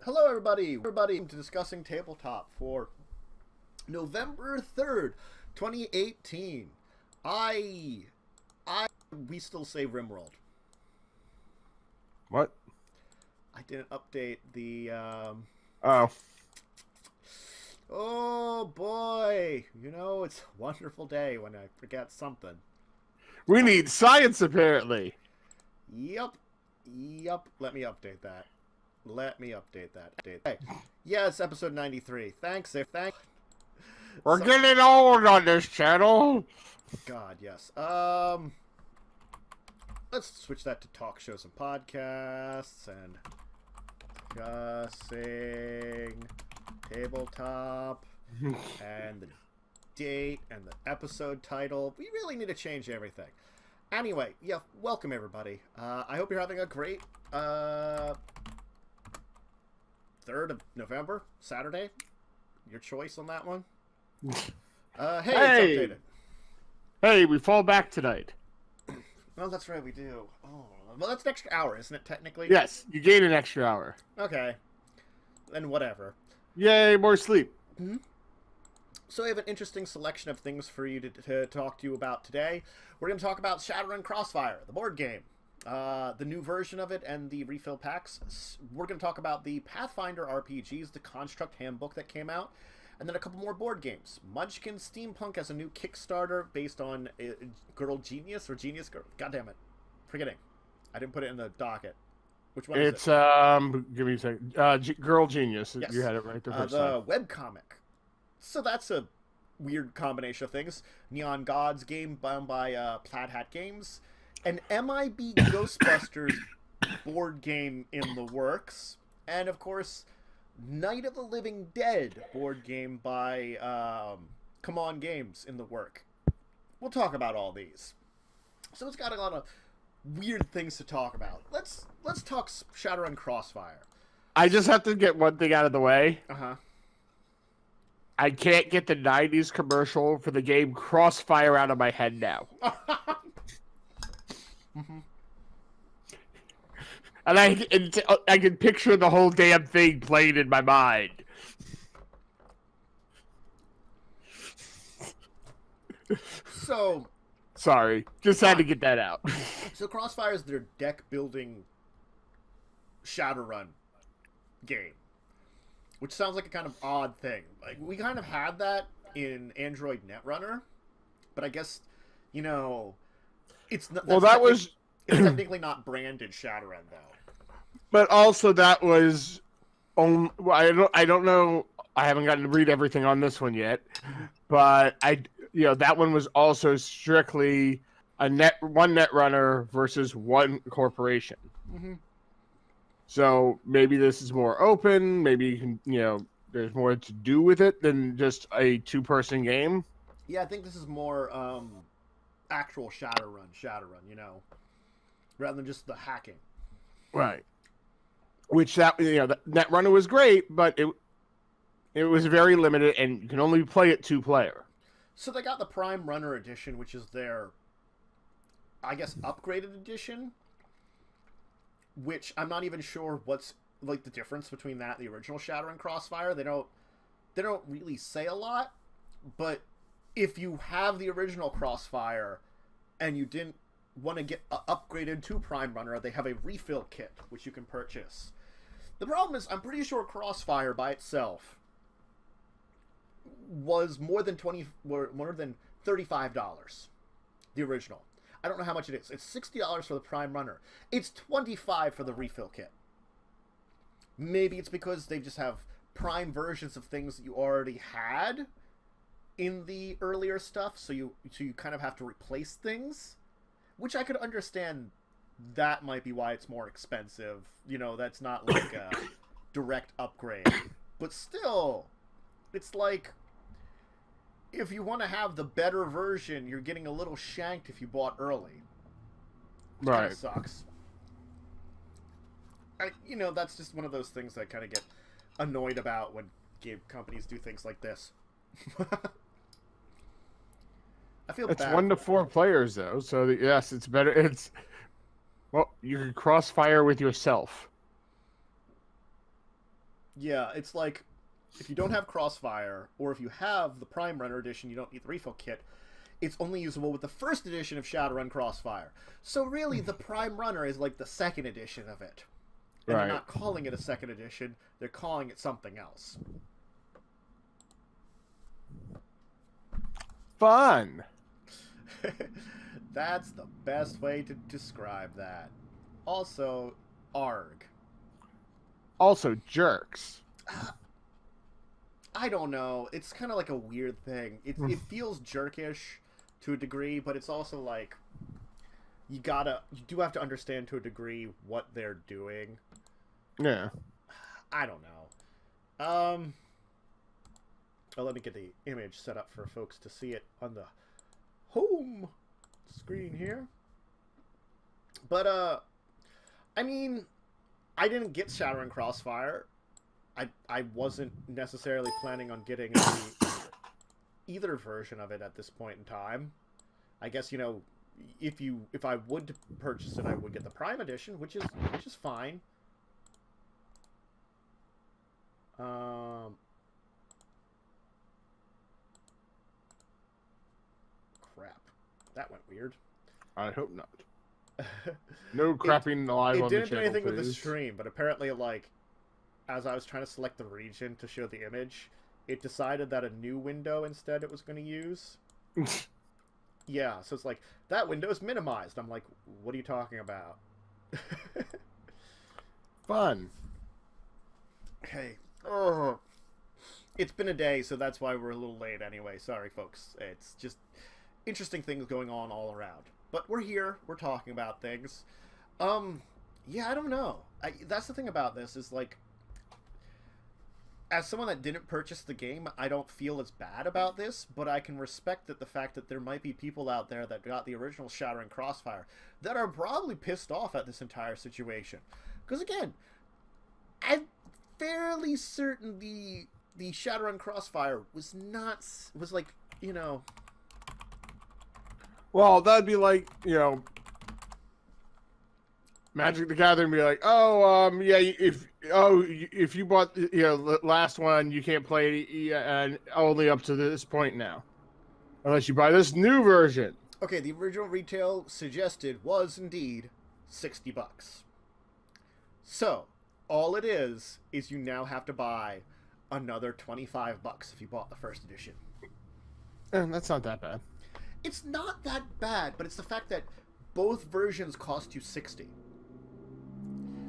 Hello, everybody. To Discussing Tabletop for November 3rd, 2018. We still say RimWorld. What? I didn't update the, Oh, boy. You know, it's a wonderful day when I forget something. We need science, apparently. Yep. Let me update that. Hey. Yeah, it's episode 93. Thanks. We're getting old on this channel. God, yes. Let's switch that to talk shows and podcasts and discussing tabletop and the date and the episode title. We really need to change everything. Anyway, yeah, welcome everybody. I hope you're having a great 3rd of November, Saturday. Your choice on that one. Hey, it's updated. Hey, we fall back tonight. Oh, that's right, we do. Oh, well, that's an extra hour, isn't it, technically? Yes, you gain an extra hour. Okay. Then whatever. Yay, more sleep. Mm-hmm. So we have an interesting selection of things for you to talk to you about today. We're going to talk about Shadowrun Crossfire, the board game. The new version of it and the refill packs. We're going to talk about the Pathfinder RPGs, the Construct handbook that came out, and then a couple more board games. Munchkin Steampunk has a new Kickstarter based on Girl Genius or Genius Girl. God damn it. Forgetting. I didn't put it in the docket. Which one is it? It's, give me a second. Girl Genius. Yes. You had it right the first time. The webcomic. So that's a weird combination of things. Neon Gods game bound by Plaid Hat Games. An MIB Ghostbusters board game in the works. And, of course, Night of the Living Dead board game by Come On Games in the work. We'll talk about all these. So it's got a lot of weird things to talk about. Let's talk Shadowrun Crossfire. I just have to get one thing out of the way. Uh-huh. I can't get the 90s commercial for the game Crossfire out of my head now. Mm-hmm. And I can picture the whole damn thing playing in my mind. So... Sorry. Just had to get that out. So Crossfire is their deck-building Shadowrun game. Which sounds like a kind of odd thing. Like, we kind of had that in Android Netrunner. But I guess, you know... It's not, well, that was... It's technically not branded Shadowrun, though. But also that was... I don't know... I haven't gotten to read everything on this one yet. But that one was also strictly one Netrunner versus one corporation. Mm-hmm. So maybe this is more open. Maybe you can, there's more to do with it than just a two-person game. Yeah, I think this is more actual Shadowrun, rather than just the hacking. Right. Which Netrunner was great, but it was very limited, and you can only play it 2-player. So they got the Prime Runner edition, which is their, I guess, upgraded edition. Which I'm not even sure what's like the difference between that and the original Shadowrun Crossfire. They don't really say a lot, but if you have the original Crossfire and you didn't want to get upgraded to Prime Runner, they have a refill kit which you can purchase. The problem is, I'm pretty sure Crossfire by itself was more than $35. The original. I don't know how much it is. It's $60 for the Prime Runner. It's $25 for the refill kit. Maybe it's because they just have Prime versions of things that you already had in the earlier stuff, so you kind of have to replace things, which I could understand. That might be why it's more expensive. That's not like a direct upgrade. But still, it's like, if you want to have the better version, you're getting a little shanked if you bought early. Which right. Kind of sucks. That's just one of those things that I kind of get annoyed about when game companies do things like this. I feel it's bad. 1 to 4 players, though, so yes, it's better. Well, you can crossfire with yourself. Yeah, it's like, if you don't have Crossfire, or if you have the Prime Runner edition, you don't need the refill kit, it's only usable with the first edition of Shadowrun Crossfire. So really, the Prime Runner is like the second edition of it. And Right. they're not calling it a second edition, they're calling it something else. Fun. That's the best way to describe that. Also, ARG. Also, jerks. I don't know. It's kind of like a weird thing. It feels jerkish to a degree, but it's also like you do have to understand to a degree what they're doing. Yeah. I don't know. Oh, let me get the image set up for folks to see it on the home screen here. But I mean, I didn't get Shadowrun Crossfire. I wasn't necessarily planning on getting either version of it at this point in time. I guess, you know, if I would purchase it, I would get the Prime Edition, which is fine. Crap. That went weird. I hope not. No crapping live on the channel, It didn't do anything with the please. stream, but apparently, like, as I was trying to select the region to show the image, it decided that a new window instead it was going to use. Yeah, so it's like, that window is minimized. I'm like, what are you talking about? Fun. Okay. Oh. It's been a day, so that's why we're a little late anyway. Sorry, folks. It's just interesting things going on all around. But we're here. We're talking about things. Yeah, I don't know. That's the thing about this is, like, as someone that didn't purchase the game, I don't feel as bad about this, but I can respect the fact that there might be people out there that got the original Shadowrun Crossfire that are probably pissed off at this entire situation. Because, again, I'm fairly certain the Shadowrun Crossfire was like, you know... Well, that'd be like, you know, Magic the Gathering be like, oh, yeah, if you bought, you know, the last one, you can't play it and only up to this point now, unless you buy this new version. Okay, the original retail suggested was indeed $60. So, all it is you now have to buy another $25 if you bought the first edition. And that's not that bad. It's not that bad, but it's the fact that both versions cost you $60.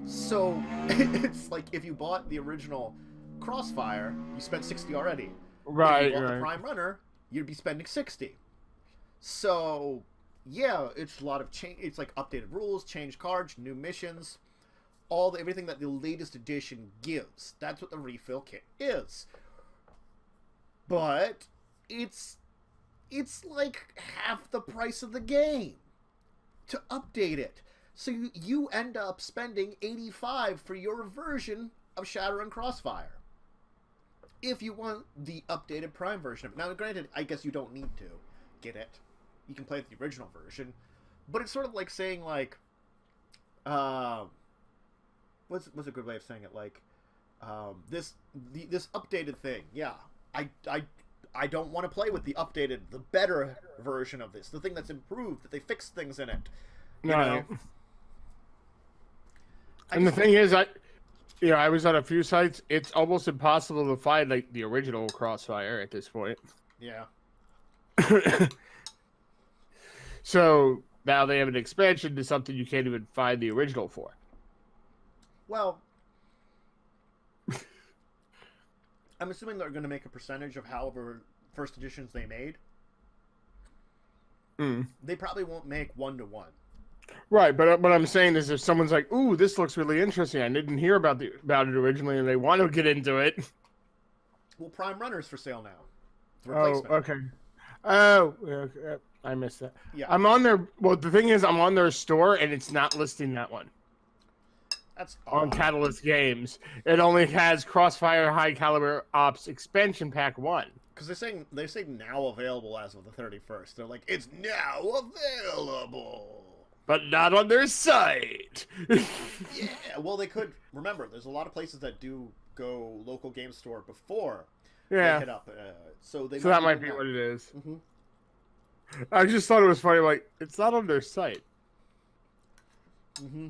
So, it's like if you bought the original Crossfire, you spent $60 already. Right, if you bought right. the Prime Runner, you'd be spending $60. So, yeah, it's a lot of change. It's like updated rules, changed cards, new missions, everything that the latest edition gives. That's what the refill kit is. But it's like half the price of the game to update it. So you end up spending $85 for your version of Shadowrun Crossfire. If you want the updated Prime version of it. Now, granted, I guess you don't need to get it. You can play with the original version. But it's sort of like saying, like, what's a good way of saying it? Like, this updated thing. Yeah, I don't want to play with the updated, the better version of this. The thing that's improved, that they fixed things in it. You know? And the thing is, I was on a few sites. It's almost impossible to find, like, the original Crossfire at this point. Yeah. So now they have an expansion to something you can't even find the original for. Well, I'm assuming they're going to make a percentage of however first editions they made. They probably won't make 1-to-1. Right, but what I'm saying is, if someone's like, "Ooh, this looks really interesting. I didn't hear about it originally," and they want to get into it. Well, Prime Runner's for sale now. The Oh, replacement. okay. Oh, okay. I missed that. Yeah. I'm on their. Well, the thing is, I'm on their store, and it's not listing that one That's on odd. Catalyst Games. It only has Crossfire High Caliber Ops Expansion Pack 1. Because they're saying now available as of the 31st. They're like, it's now available. But not on their site. Yeah, well, they could. Remember, there's a lot of places that do go local game store before Yeah. they hit up. So that might be what it is. Mm-hmm. I just thought it was funny. Like, it's not on their site. Mm-hmm.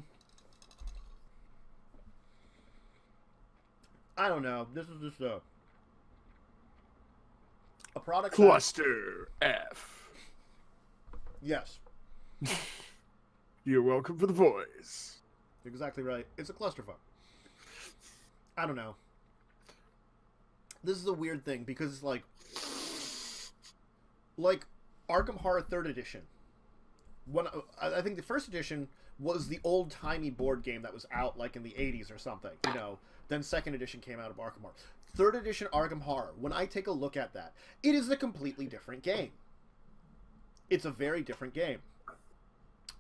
I don't know. This is just a product. Cluster F. Yes. You're welcome for the voice. Exactly right. It's a clusterfuck. I don't know. This is a weird thing because, like Arkham Horror 3rd Edition. I think the first edition was the old-timey board game that was out, like, in the 80s or something, you know. Then 2nd edition came out of Arkham Horror. 3rd edition Arkham Horror, when I take a look at that, it is a completely different game. It's a very different game.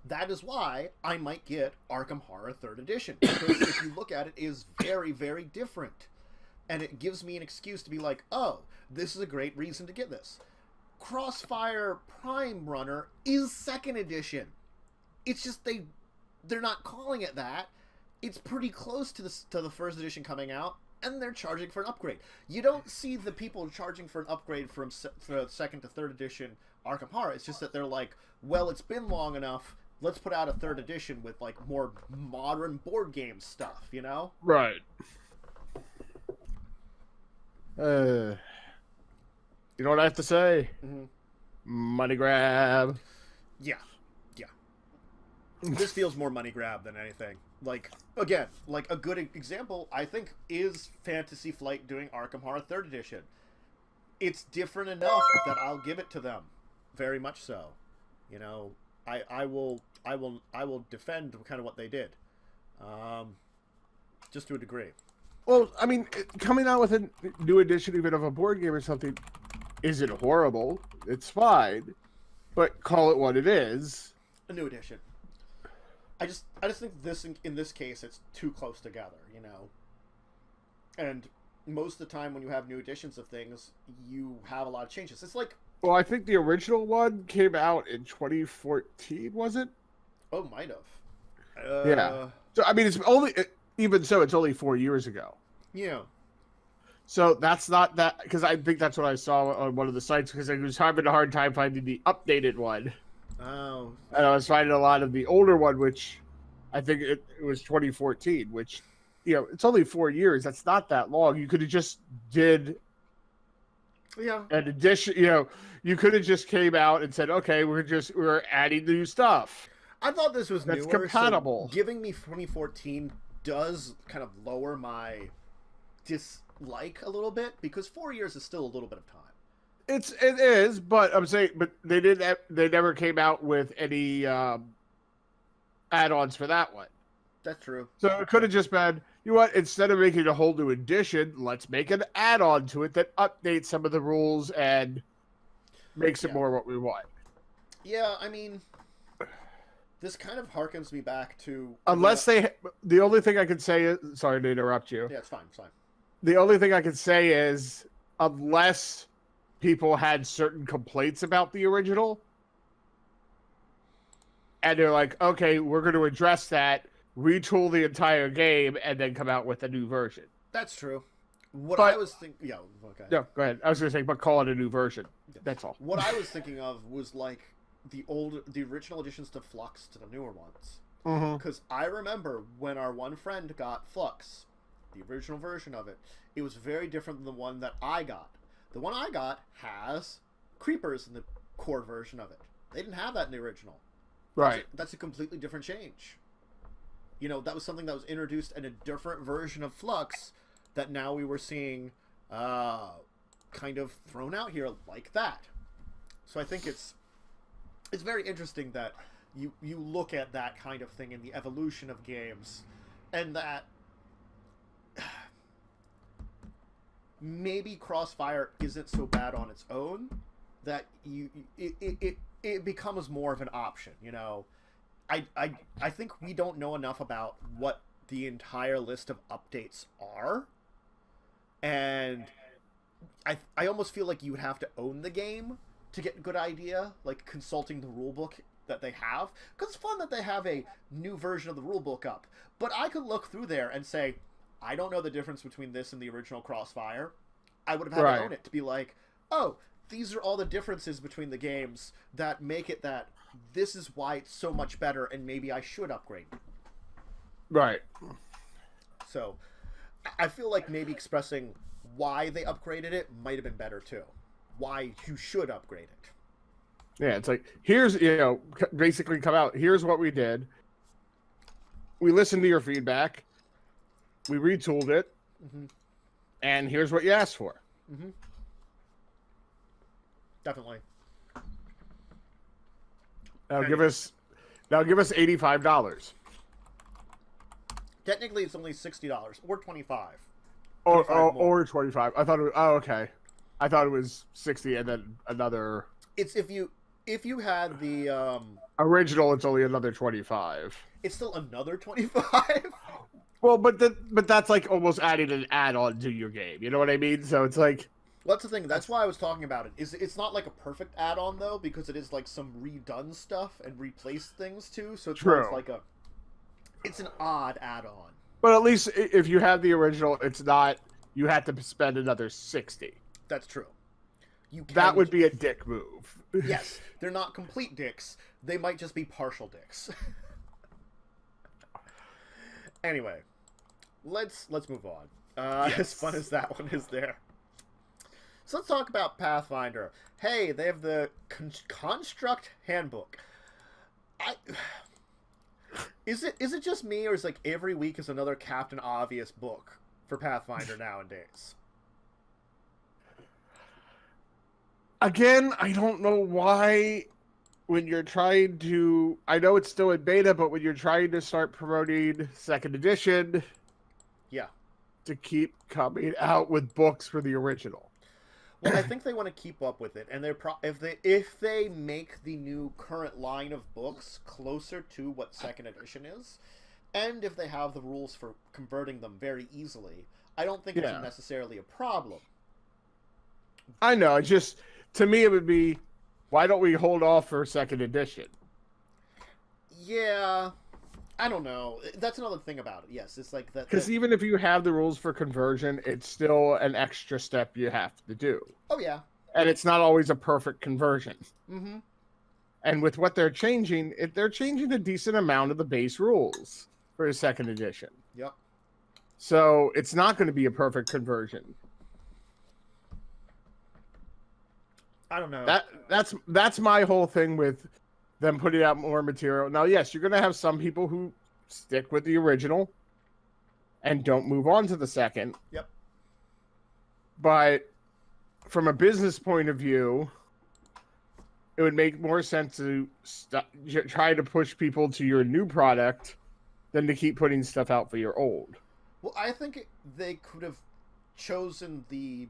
That is why I might get Arkham Horror 3rd edition. Because if you look at it, it is very, very different. And it gives me an excuse to be like, oh, this is a great reason to get this. Crossfire Prime Runner is 2nd edition. It's just they're not calling it that. It's pretty close to the 1st edition coming out, and they're charging for an upgrade. You don't see the people charging for an upgrade from 2nd to 3rd edition Arkham Horror. It's just that they're like, well, it's been long enough. Let's put out a 3rd edition with, like, more modern board game stuff, you know? Right. You know what I have to say? Mm-hmm. Money grab. Yeah. This feels more money grab than anything. Like, again, like a good example, I think, is Fantasy Flight doing Arkham Horror 3rd Edition. It's different enough that I'll give it to them. Very much so. You know, I will defend kind of what they did. Just to a degree. Well, I mean, coming out with a new edition, even of a board game or something, isn't horrible. It's fine, but call it what it is. A new edition. I just think in this case it's too close together, you know. And most of the time when you have new editions of things, you have a lot of changes. It's like, well, I think the original one came out in 2014, was it? Oh, might have. Yeah. So I mean, it's only 4 years ago. Yeah. So that's not that, because I think that's what I saw on one of the sites, because I was having a hard time finding the updated one. Oh. And I was finding a lot of the older one, which I think it was 2014, which, you know, it's only 4 years. That's not that long. You could have just did an edition, you know, you could have just came out and said, okay, we're adding new stuff. I thought this was that's newer, compatible. So giving me 2014 does kind of lower my dislike a little bit, because 4 years is still a little bit of time. It is, but I'm saying, but they never came out with any add-ons for that one. That's true. So it could have just been, you know what, instead of making a whole new edition, let's make an add-on to it that updates some of the rules and makes it more what we want. Yeah, I mean, this kind of harkens me back to... the only thing I could say is, sorry to interrupt you. Yeah, it's fine. The only thing I could say is, unless people had certain complaints about the original, and they're like, okay, we're going to address that, retool the entire game, and then come out with a new version. That's true. I was thinking... Yeah, okay. No, go ahead. I was going to say, but call it a new version. Yeah. That's all. What I was thinking of was, like, the original additions to Flux to the newer ones. Because I remember when our one friend got Flux, the original version of it, it was very different than the one that I got. The one I got has creepers in the core version of it. They didn't have that in the original. Right. That's a completely different change. You know, that was something that was introduced in a different version of Flux that now we were seeing kind of thrown out here like that. So I think it's very interesting that you look at that kind of thing in the evolution of games, and that maybe Crossfire isn't so bad on its own, that it becomes more of an option, you know. I think we don't know enough about what the entire list of updates are, and I almost feel like you would have to own the game to get a good idea, like consulting the rulebook that they have, because it's fun that they have a new version of the rulebook up, but I could look through there and say, I don't know the difference between this and the original Crossfire, I would have had to own it to be like, oh, these are all the differences between the games that make it that this is why it's so much better, and maybe I should upgrade. Right. So, I feel like maybe expressing why they upgraded it might have been better too. Why you should upgrade it. Yeah, it's like, here's, basically come out, here's what we did. We listened to your feedback. We retooled it. Mm-hmm. And here's what you asked for. Mm-hmm. Definitely. Now give us $85. Technically, it's only $60 or $25. Or 25. I thought it was, okay. I thought it was 60 and then another. It's if you had the original, it's only another 25. It's still another 25. Well, but that's like almost adding an add-on to your game. You know what I mean? So it's like. Well, that's the thing. That's why I was talking about it. It's not like a perfect add-on though, because it is like some redone stuff and replaced things too. So it's like it's an odd add-on. But at least if you have the original, it's not you have to spend another 60. That's true. That would be a dick move. Yes, they're not complete dicks. They might just be partial dicks. Anyway, let's move on. Yes. As fun as that one is there. So let's talk about Pathfinder. Hey, they have the Construct Handbook. Is it just me, or is like every week is another Captain Obvious book for Pathfinder nowadays? Again, I don't know why when you're trying to... I know it's still in beta, but when you're trying to start promoting second edition... Yeah. To keep coming out with books for the original. Well, I think they want to keep up with it, and if they make the new current line of books closer to what second edition is, and if they have the rules for converting them very easily, I don't think it's necessarily a problem. I know, it's just... To me, it would be, why don't we hold off for second edition? Yeah, I don't know. That's another thing about it. Yes, it's like that. Because even if you have the rules for conversion, it's still an extra step you have to do. Oh, yeah. And it's not always a perfect conversion. Mm-hmm. And with what they're changing a decent amount of the base rules for the second edition. Yep. So it's not going to be a perfect conversion. I don't know. That's my whole thing with them putting out more material. Now, yes, you're going to have some people who stick with the original and don't move on to the second. Yep. But from a business point of view, it would make more sense to try to push people to your new product than to keep putting stuff out for your old. Well, I think they could have chosen the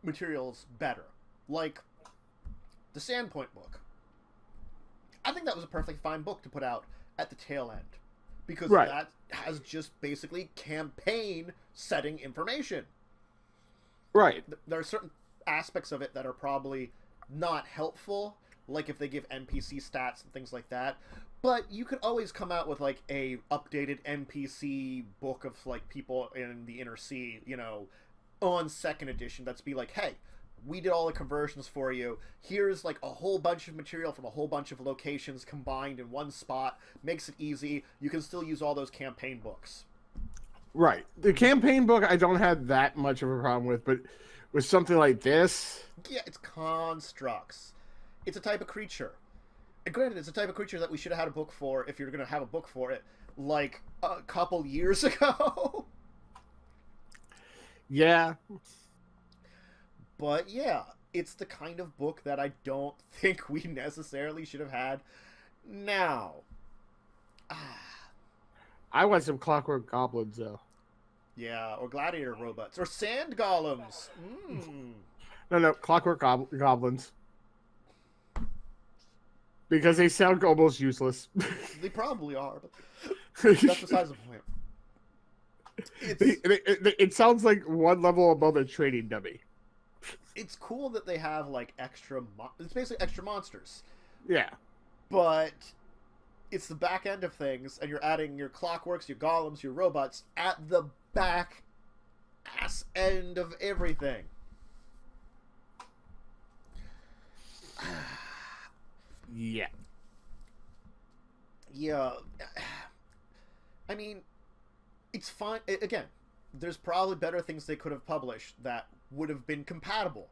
materials better. Like the Sandpoint book. I think that was a perfectly fine book to put out at the tail end. Because that has just basically campaign setting information. Right. There are certain aspects of it that are probably not helpful, like if they give NPC stats and things like that. But you could always come out with like a updated NPC book of like people in the Inner Sea, on second edition. That's be like, hey, we did all the conversions for you. Here's like a whole bunch of material from a whole bunch of locations combined in one spot. Makes it easy. You can still use all those campaign books. Right. The campaign book I don't have that much of a problem with, but with something like this... Yeah, it's constructs. It's a type of creature. And granted, it's a type of creature that we should have had a book for, if you're going to have a book for it, like a couple years ago. Yeah. But yeah, it's the kind of book that I don't think we necessarily should have had now. I want some Clockwork Goblins, though. Yeah, or gladiator robots, or sand golems. No, Clockwork Goblins. Because they sound almost useless. They probably are, but that's besides the point. It sounds like one level above a trading dummy. It's cool that they have like extra. It's basically extra monsters. Yeah, but it's the back end of things, and you're adding your clockworks, your golems, your robots at the back ass end of everything. Yeah. Yeah. I mean, it's fine. Again, there's probably better things they could have published that would have been compatible.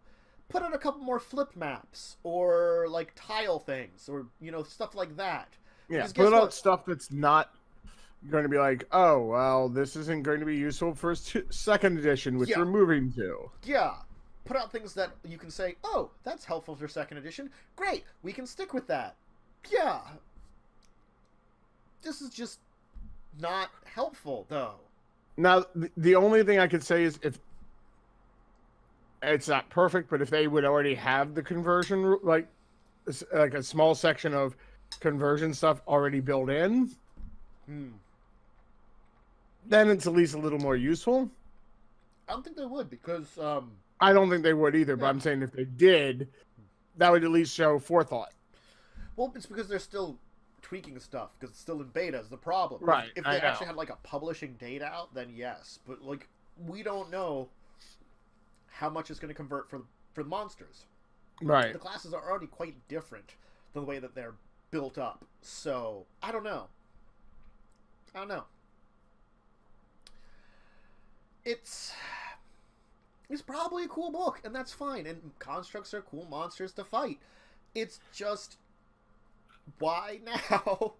Put out a couple more flip maps, or like tile things, or stuff like that. Yeah, put out stuff that's not going to be like, oh, well, this isn't going to be useful for second edition, which we're moving to. Yeah. Put out things that you can say, oh, that's helpful for second edition. Great, we can stick with that. Yeah. This is just not helpful, though. Now, the only thing I could say is, if it's not perfect, but if they would already have the conversion, like a small section of conversion stuff already built in, then it's at least a little more useful. I don't think they would, because I don't think they would either, but I'm saying if they did, that would at least show forethought. Well, it's because they're still tweaking stuff, because it's still in beta is the problem. Right. If they actually had like a publishing date out, then yes. But like, we don't know how much it's going to convert for the monsters. Right. The classes are already quite different than the way that they're built up. So, I don't know. It's probably a cool book, and that's fine. And constructs are cool monsters to fight. It's just, why now?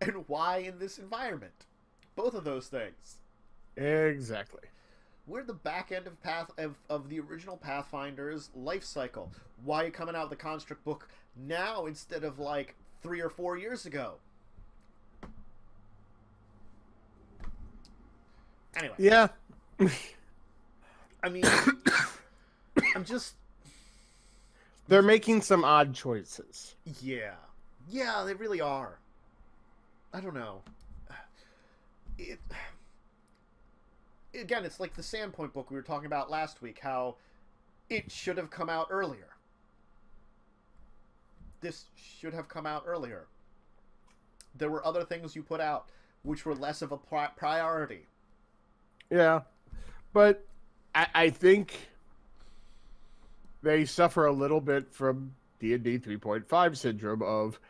And why in this environment? Both of those things. Exactly. We're the back end of the original Pathfinder's life cycle. Why are you coming out with the construct book now instead of like 3 or 4 years ago? Anyway. Yeah. I mean, they're making some odd choices. Yeah. Yeah, they really are. I don't know. Again, it's like the Sandpoint book we were talking about last week, how it should have come out earlier. This should have come out earlier. There were other things you put out which were less of a priority. Yeah, but I think they suffer a little bit from D&D 3.5 syndrome of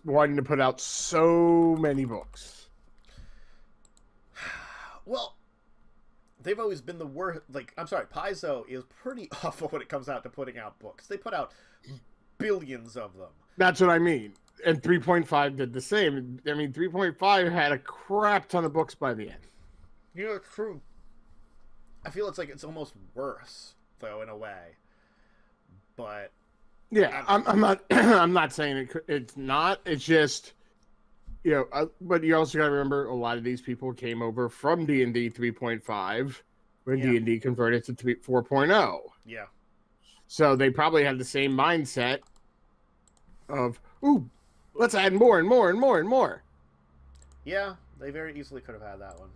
wanting to put out so many books. Well, they've always been the worst. Like, I'm sorry, Paizo is pretty awful when it comes out to putting out books. They put out billions of them. That's what I mean. And 3.5 did the same. I mean, 3.5 had a crap ton of books by the end. It's true. I feel it's almost worse, though, in a way. But yeah, I'm not I'm not saying it's not. It's just, but you also got to remember a lot of these people came over from D&D 3.5 when D&D converted to 4.0. Yeah. So they probably had the same mindset of, ooh, let's add more and more and more and more. Yeah, they very easily could have had that one.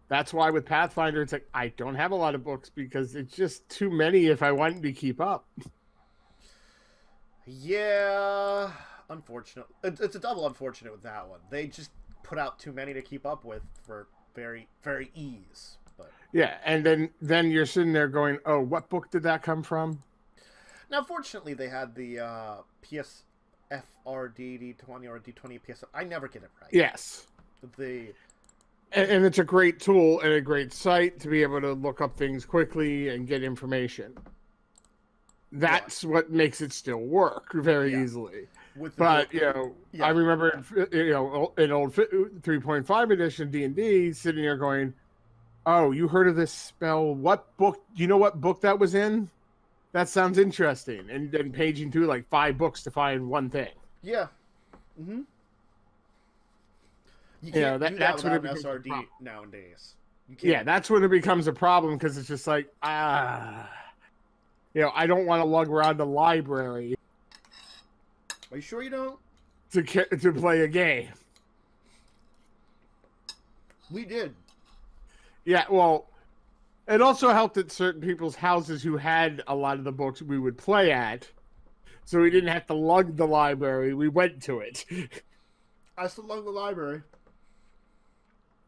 That's why with Pathfinder, it's like, I don't have a lot of books because it's just too many if I wanted to keep up. Yeah, unfortunate. It's a double unfortunate with that one. They just put out too many to keep up with for very, very ease. But yeah, and then you're sitting there going, oh, what book did that come from? Now, fortunately, they had the PSFRD D20 or D20 PS. I never get it right. Yes. And it's a great tool and a great site to be able to look up things quickly and get information. That's what makes it still work very easily. But, I remember, in old 3.5 edition D&D sitting there going, oh, you heard of this spell? What book? Do you know what book that was in? That sounds interesting. And then paging through like 5 books to find one thing. Yeah. Mm-hmm. You can't do that without an SRD nowadays. Yeah, that's when it becomes a problem because it's just like, I don't want to lug around the library. Are you sure you don't? To play a game. We did. Yeah, well, it also helped at certain people's houses who had a lot of the books we would play at so we didn't have to lug the library. We went to it. I still love the library.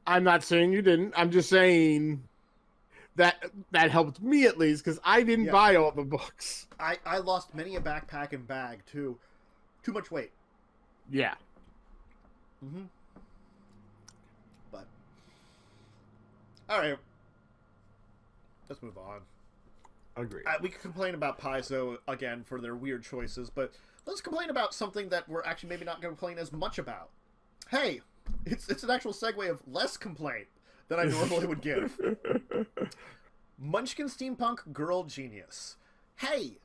I'm not saying you didn't. I'm just saying that helped me at least because I didn't buy all the books. I lost many a backpack and bag too. Too much weight. Yeah. Mm-hmm. But all right, let's move on. Agree. We could complain about Paizo again for their weird choices, but let's complain about something that we're actually maybe not going to complain as much about. Hey, it's an actual segue of less complaint than I normally would give. Munchkin Steampunk Girl Genius. Hey,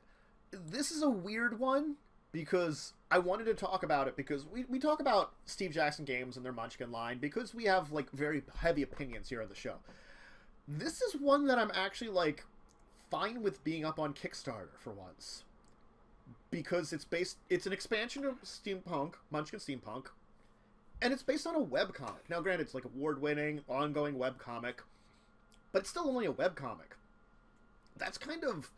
this is a weird one because I wanted to talk about it because we talk about Steve Jackson games and their Munchkin line because we have like very heavy opinions here on the show. This is one that I'm actually like fine with being up on Kickstarter for once. Because it's an expansion of Steampunk, Munchkin Steampunk, and it's based on a webcomic. Now granted, it's like award-winning, ongoing webcomic, but it's still only a webcomic. That's kind of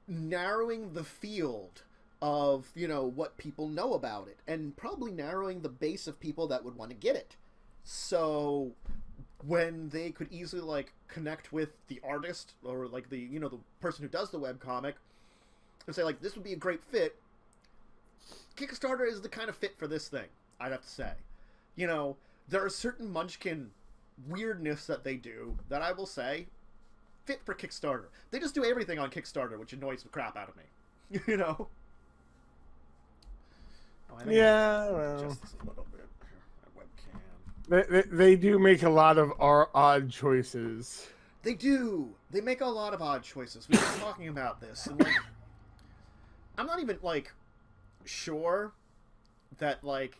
narrowing the field of, you know, what people know about it, and probably narrowing the base of people that would want to get it. So when they could easily like connect with the artist or like the, you know, the person who does the webcomic and say like this would be a great fit, Kickstarter is the kind of fit for this thing, I'd have to say. You know, there are certain Munchkin weirdness that they do that I will say fit for Kickstarter. They just do everything on Kickstarter, which annoys the crap out of me. You know? Yeah, well, just a little bit. Webcam. They do make a lot of odd choices. They do. They make a lot of odd choices. We've been talking about this, and like, I'm not even like sure that like,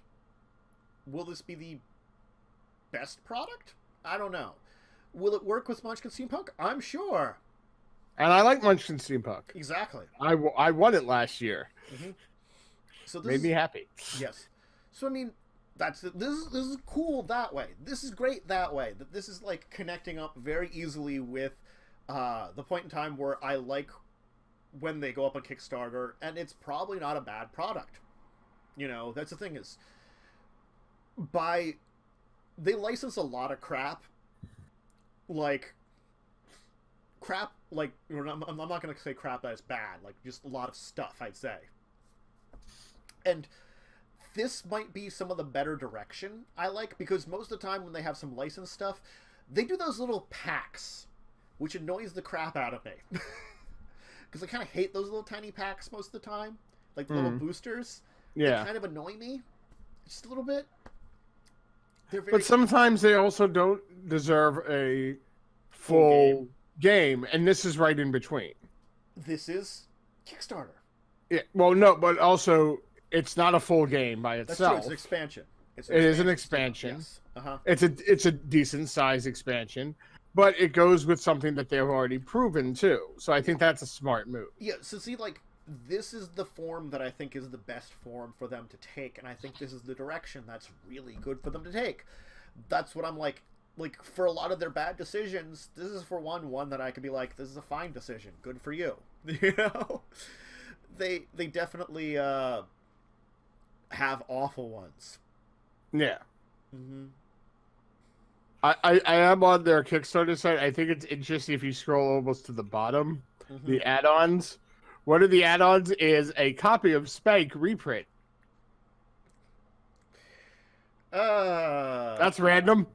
will this be the best product? I don't know. Will it work with Munchkin Steampunk? I'm sure. And I like Munchkin Steampunk. Exactly. I won it last year. Mm-hmm. So this made me happy. Yes. So I mean, this is cool that way. This is great that way. That this is like connecting up very easily with the point in time where I like when they go up on Kickstarter, and it's probably not a bad product. You know, that's the thing is, they license a lot of crap. Like, I'm not going to say crap that is bad. Like, just a lot of stuff, I'd say. And this might be some of the better direction I like, because most of the time when they have some licensed stuff, they do those little packs, which annoys the crap out of me. Because I kind of hate those little tiny packs most of the time. Like the little boosters. Yeah. They kind of annoy me just a little bit. But sometimes they also don't deserve a full game, and this is right in between. This is Kickstarter. Yeah, well, no, but also it's not a full game by itself. That's true. It's an expansion. It is an expansion. Yes. Uh-huh. It's a decent size expansion, but it goes with something that they've already proven too. So I think that's a smart move. Yeah. So see, like, this is the form that I think is the best form for them to take, and I think this is the direction that's really good for them to take. That's what I'm like for a lot of their bad decisions, this is for one that I could be like, this is a fine decision, good for you. You know, they definitely have awful ones. Yeah. Mm-hmm. I am on their Kickstarter site. I think it's interesting if you scroll almost to the bottom, the add-ons. One of the add-ons is a copy of Spank reprint. That's random.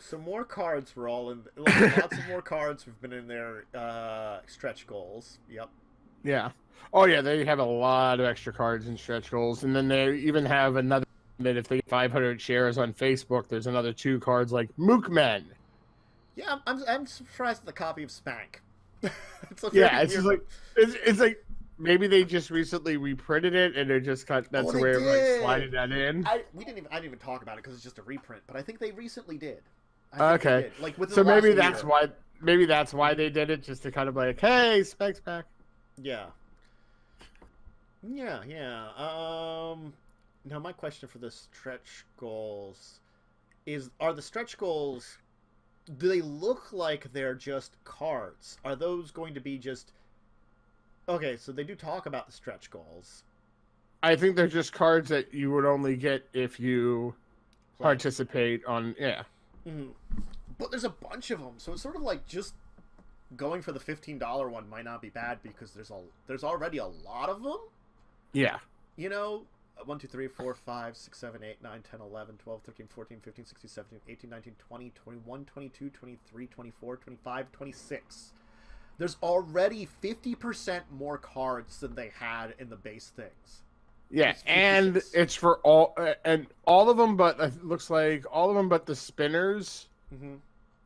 Some more cards were all in. Lots of more cards have been in their stretch goals. Yep. Yeah. Oh yeah, they have a lot of extra cards in stretch goals, and then they even have another. That if they get 500 shares on Facebook, there's another 2 cards like Mookmen. Yeah, I'm surprised at the copy of Spank. It's just like it's like maybe they just recently reprinted it and they're just that's the way of like sliding that in. I didn't even talk about it because it's just a reprint, but I think they recently did. Okay, did. Like so maybe that's why they did it, just to kind of like, hey, Spank's back. Yeah. Now my question for the stretch goals is: are the stretch goals? Do they look like they're just cards? Are those going to be just Okay, so they do talk about the stretch goals. I think they're just cards that you would only get if you Right. participate on. Yeah. Mm-hmm. But there's a bunch of them, so it's sort of like just going for the $15 one might not be bad because there's already a lot of them. Yeah. You know, 1, 2, 3, 4, 5, 6, 7, 8, 9, 10, 11, 12, 13, 14, 15, 16, 17, 18, 19, 20, 21, 22, 23, 24, 25, 26. There's already 50% more cards than they had in the base things. Yeah, and it's for all of them, but it looks like all of them but the spinners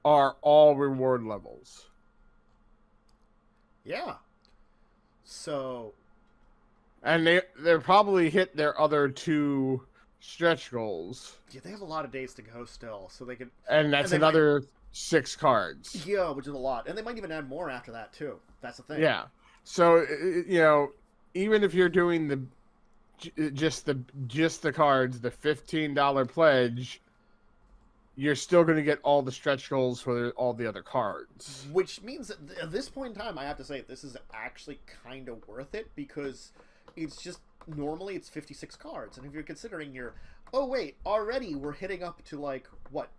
are all reward levels. Yeah. So. And they're probably hit their other 2 stretch goals. Yeah, they have a lot of days to go still, so they can. And that's another 6 cards. Yeah, which is a lot, and they might even add more after that too. That's the thing. Yeah. So even if you're doing just the cards, the $15 pledge, you're still going to get all the stretch goals for all the other cards. Which means that at this point in time, I have to say this is actually kind of worth it because it's just normally it's 56 cards, and if you're considering already we're hitting up to like what,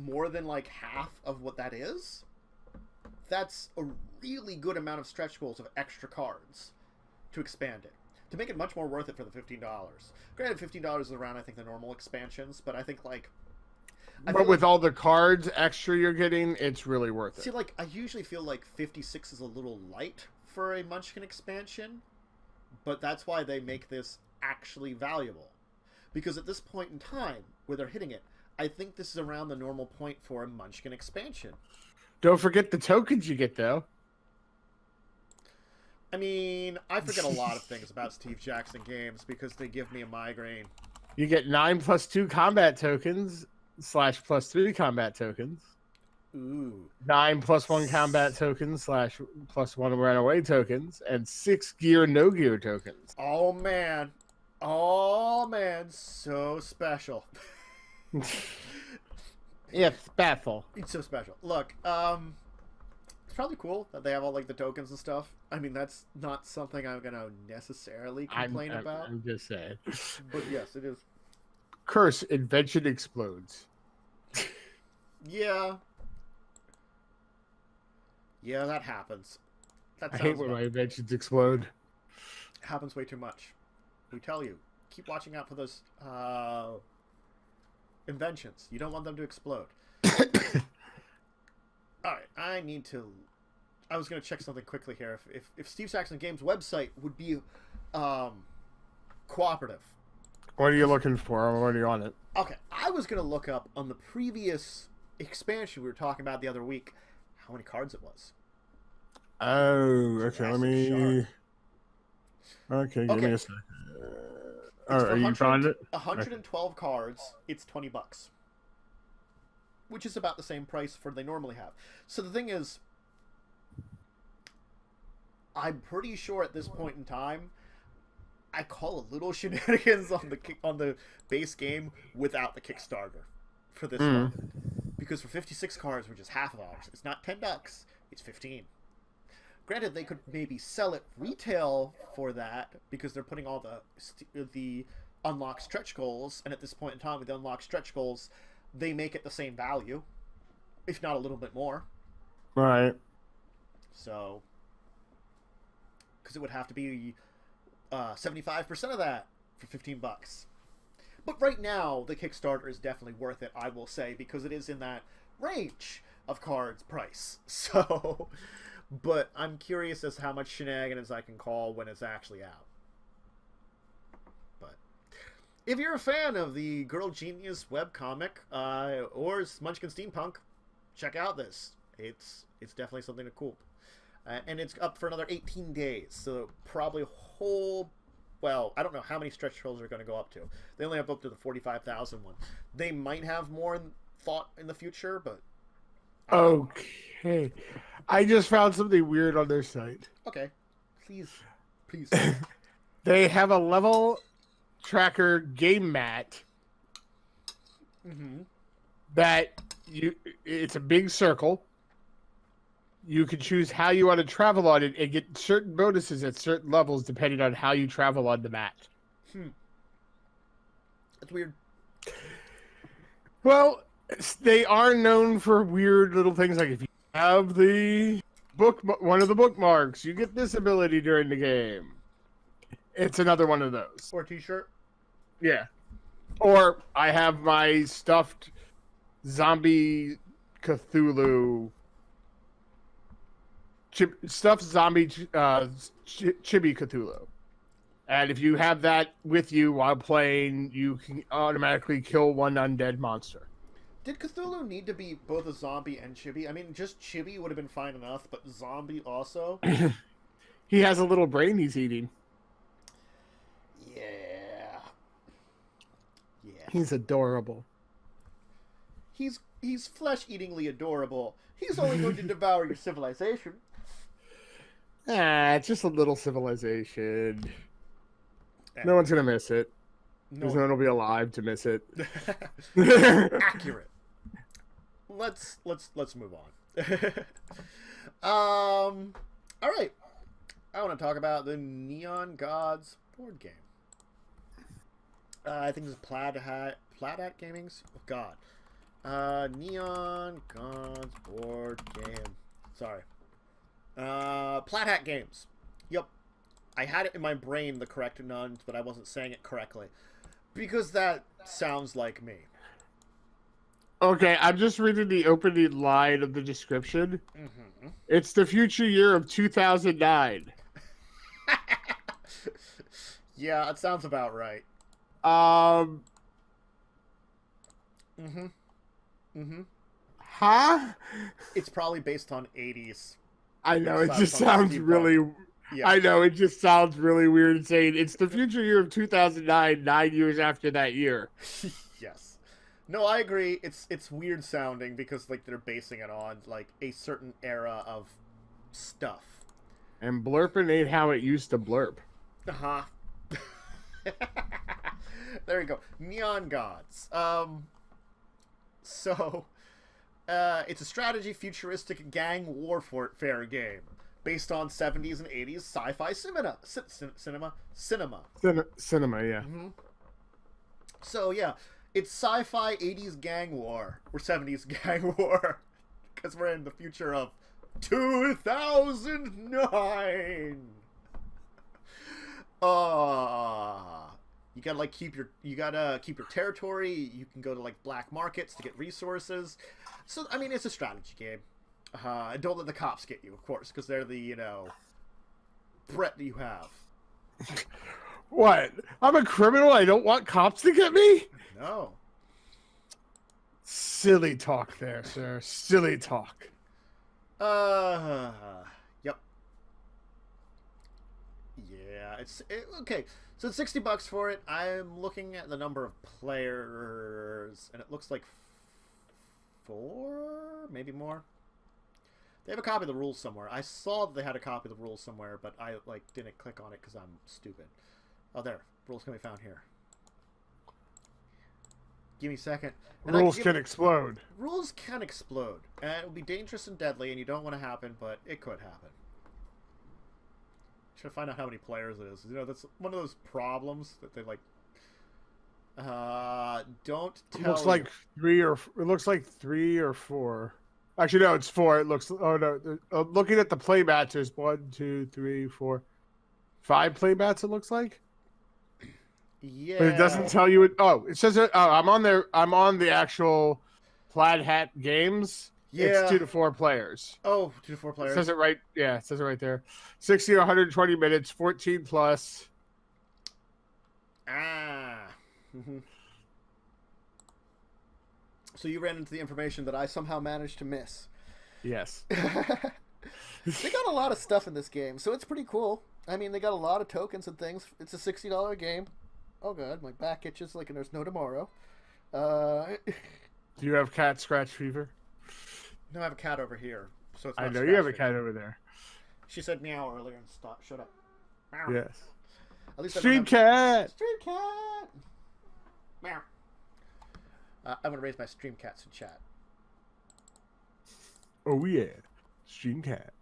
more than like half of what that is. That's a really good amount of stretch goals of extra cards to expand it. To make it much more worth it for the $15. Granted, $15 is around, I think, the normal expansions, but I think, But with all the cards extra you're getting, it's really worth it. See, I usually feel like 56 is a little light for a Munchkin expansion, but that's why they make this actually valuable. Because at this point in time, where they're hitting it, I think this is around the normal point for a Munchkin expansion. Don't forget the tokens you get, though. I mean, I forget a lot of things about Steve Jackson games because they give me a migraine. You get 9+2 combat tokens / +3 combat tokens. Ooh. 9+1 combat tokens / +1 runaway tokens, and 6 gear no gear tokens. Oh man, so special. Yeah, Batful. It's so special. Look, it's probably cool that they have all the tokens and stuff. I mean, that's not something I'm gonna necessarily complain about. I'm just saying. But yes, it is. Curse, invention explodes. Yeah. Yeah, that happens. I hate when my inventions explode. It happens way too much. We tell you, keep watching out for those inventions. You don't want them to explode. Alright, I was going to check something quickly here. If Steve Jackson Games' website would be cooperative. What are you looking for? I'm already on it. Okay, I was going to look up on the previous expansion we were talking about the other week how many cards it was. Oh, okay. Let me... Okay, give me a second. Are you found it? 112 cards. It's $20, which is about the same price for they normally have. So the thing is, I'm pretty sure at this point in time, I call a little shenanigans on the base game without the Kickstarter for this one, because for 56 cards, which is half of ours, it's not $10. It's 15. Granted, they could maybe sell it retail for that because they're putting all the unlocked stretch goals, and at this point in time, with the unlocked stretch goals, they make it the same value, if not a little bit more. Right. So, because it would have to be 75% of that for $15. But right now, the Kickstarter is definitely worth it, I will say, because it is in that range of cards price. So, but I'm curious as to how much shenanigans I can call when it's actually out. But if you're a fan of the Girl Genius webcomic or Munchkin Steampunk, check out this. It's definitely something to cool. And it's up for another 18 days, so probably well, I don't know how many stretch goals are going to go up to. They only have up to the 45,000 one. They might have more thought in the future, but... Okay. I just found something weird on their site. Okay. Please. They have a level tracker game mat that it's a big circle. you can choose how you want to travel on it and get certain bonuses at certain levels depending on how you travel on the map. That's weird. Well, they are known for weird little things, like if you have the one of the bookmarks, you get this ability during the game. It's another one of those. Or a t-shirt. Yeah. Or I have my stuffed zombie Cthulhu stuffed zombie chibi Cthulhu. And if you have that with you while playing, you can automatically kill one undead monster. Did Cthulhu need to be both a zombie and chibi? I mean, just chibi would have been fine enough, but zombie also? He has a little brain he's eating. Yeah. He's adorable. He's flesh-eatingly adorable. He's only going to devour your civilization. It's just a little civilization. No one's gonna miss it. No one will be alive to miss it. Accurate. Let's move on. All right. I want to talk about the Neon Gods board game. I think this is Plaid Hat Gaming's. Oh God. Neon Gods board game. Sorry. Plaid Hat Games. Yep. I had it in my brain, the correct nuns, but I wasn't saying it correctly. Because that sounds like me. Okay, I'm just reading the opening line of the description. Mm-hmm. It's the future year of 2009. Yeah, it sounds about right. Huh? It's probably based on 80s. I know, it just sounds really... Yeah. I know, it just sounds really weird saying it's the future year of 2009, 9 years after that year. Yes. No, I agree. It's weird sounding because like they're basing it on like a certain era of stuff. And blurping ain't how it used to blurp. Uh-huh. There you go. Neon Gods. So it's a strategy futuristic gang warfare game. Based on 70s and 80s sci-fi cinema. Cinema, yeah. Mm-hmm. So, yeah, it's sci-fi 80s gang war. Or 70s gang war. Because we're in the future of 2009. You gotta, like, keep your territory. You can go to, like, black markets to get resources. So, I mean, it's a strategy game. And don't let the cops get you, of course, because they're the, threat that you have. What? I'm a criminal? I don't want cops to get me? No. Silly talk there, sir. Silly talk. Yep. Yeah, okay. So it's $60 for it. I'm looking at the number of players, and it looks like 4, maybe more. They have a copy of the rules somewhere. I saw that they had a copy of the rules somewhere, but I didn't click on it because I'm stupid. Oh, there. Rules can be found here. Give me a second. And rules can explode. Rules can explode. And it will be dangerous and deadly, and you don't want to happen, but it could happen. Should find out how many players it is. That's one of those problems that they don't tell. It looks like 3 or 4. Actually, no, it's 4. It looks. Oh no! Looking at the playbats, there's 1, 2, 3, 4, 5 playbats. It looks like. Yeah. But it doesn't tell you it. Oh, it says it. Oh, I'm on there. I'm on the actual Plaid Hat Games. Yeah. It's 2 to 4 players. Oh, 2 to 4 players. It says it right. Yeah, it says it right there. 60 to 120 minutes. 14 plus. Mm-hmm. So you ran into the information that I somehow managed to miss. Yes. They got a lot of stuff in this game, so it's pretty cool. I mean, they got a lot of tokens and things. It's a $60 game. Oh god, my back itches like there's no tomorrow. Do you have cat scratch fever? No, I have a cat over here. So it's not I know you have a cat over there. She said meow earlier and shut up. Meow. Yes. At least Street cat! Street cat! Meow. I'm going to raise my stream cats in chat. Oh, yeah. Stream cat.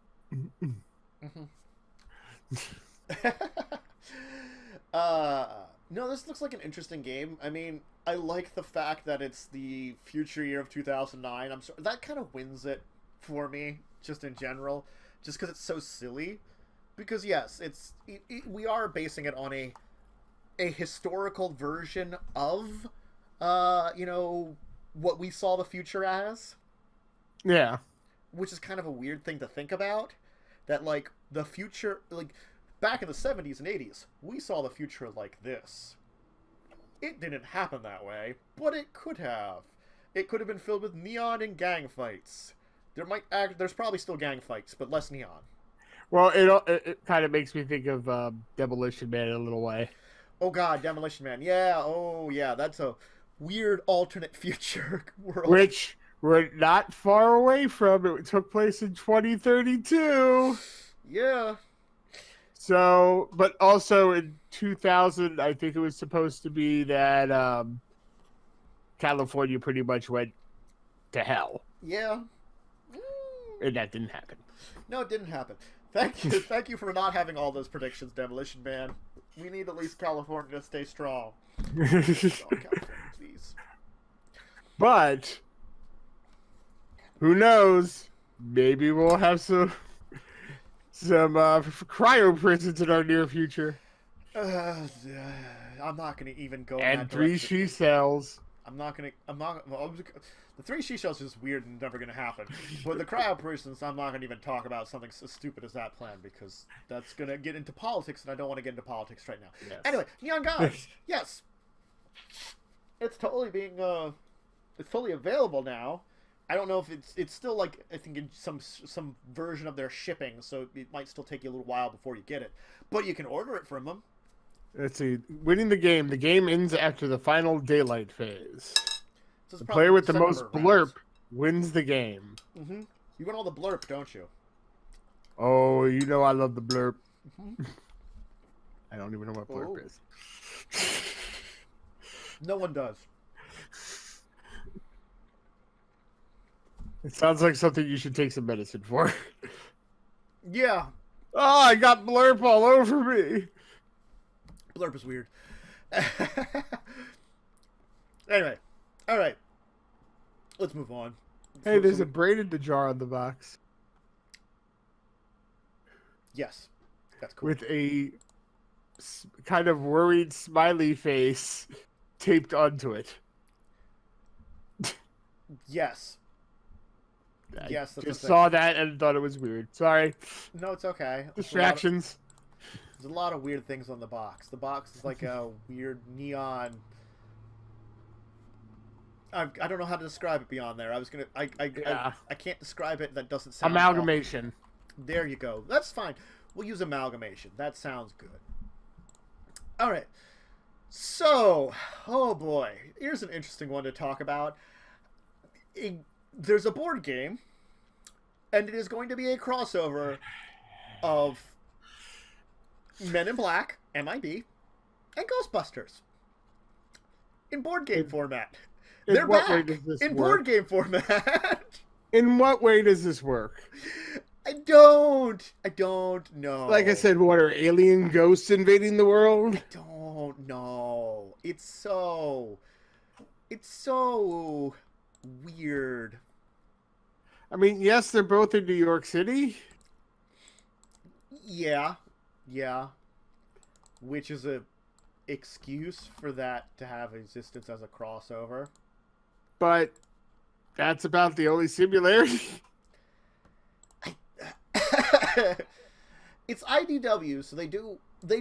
No, this looks like an interesting game. I mean, I like the fact that it's the future year of 2009. I'm sorry, that kind of wins it for me, just in general, just because it's so silly. Because yes, we are basing it on a historical version of, what we saw the future as. Yeah. Which is kind of a weird thing to think about. That, like, the future, like, back in the 70s and 80s, we saw the future like this. It didn't happen that way, but it could have. It could have been filled with neon and gang fights. There's probably still gang fights, but less neon. Well, it kind of makes me think of Demolition Man in a little way. Oh god, Demolition Man. Yeah, oh yeah, that's a weird alternate future world. Which we're not far away from. It took place in 2032. Yeah. So, but also in 2000, I think it was supposed to be that California pretty much went to hell. Yeah. And that didn't happen. No, it didn't happen. Thank you for not having all those predictions, Demolition Man. We need at least California to stay strong. Oh, California, please. But who knows? Maybe we'll have some cryo prisons in our near future. I'm not going to even go. And in that 3 she cells. The 3 she shells is weird and never going to happen. But the cryo prisons, I'm not going to even talk about something so stupid as that plan because that's going to get into politics, and I don't want to get into politics right now. Yes. Anyway, Neon Gods, yes, it's totally being it's totally available now. I don't know if it's still, like, I think in some version of their shipping, so it might still take you a little while before you get it. But you can order it from them. Let's see. Winning the game. The game ends after the final daylight phase. So the player with the most blurb wins the game. Mm-hmm. You want all the blurb, don't you? Oh, you know I love the blurb. Mm-hmm. I don't even know what blurb is. No one does. It sounds like something you should take some medicine for. Yeah. Oh, I got blurb all over me. Blurb is weird. Anyway. Alright. Let's move on. Hey, there's a brain in the jar on the box. Yes. That's cool. With a kind of worried smiley face taped onto it. Yes. Yes, I just saw that and thought it was weird. Sorry. No, it's okay. Distractions. There's a lot of weird things on the box. The box is like a weird neon. I don't know how to describe it beyond there. I can't describe it. That doesn't sound amalgamation. Awful. There you go. That's fine. We'll use amalgamation. That sounds good. All right. So, oh boy, here's an interesting one to talk about. There's a board game, and it is going to be a crossover of Men in Black, MIB, and Ghostbusters in board game format. They're back in board game format. In what way does this work? I don't know. Like I said, what are alien ghosts invading the world? I don't know. It's so weird. I mean, yes, they're both in New York City. Yeah. Which is a excuse for that to have existence as a crossover. But that's about the only similarity. It's IDW, so they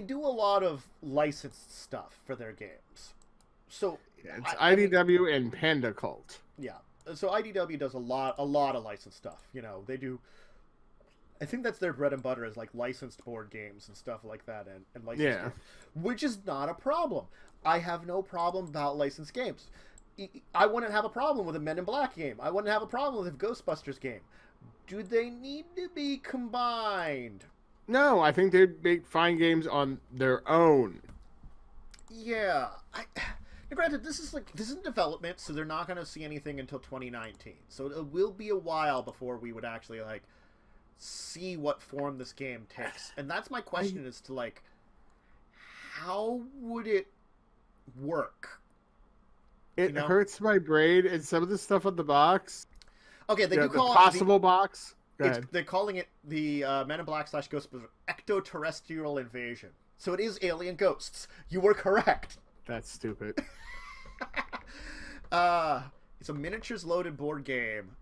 do a lot of licensed stuff for their games. So yeah, it's IDW and Panda Cult. Yeah. So IDW does a lot of licensed stuff. You know, they do. I think that's their bread and butter is like licensed board games and stuff like that, and licensed games, which is not a problem. I have no problem about licensed games. I wouldn't have a problem with a Men in Black game. I wouldn't have a problem with a Ghostbusters game. Do they need to be combined? No, I think they'd make fine games on their own. Yeah. Now, granted, this is in development, so they're not going to see anything until 2019. So it will be a while before we would actually see what form this game takes. And that's my question is to, like, how would it work? It hurts my brain, and some of the stuff on the box. Okay, they do call the possible box. They're calling it the Men in Black / Ghostbusters Ectoterrestrial Invasion. So it is alien ghosts. You were correct. That's stupid. It's a miniatures loaded board game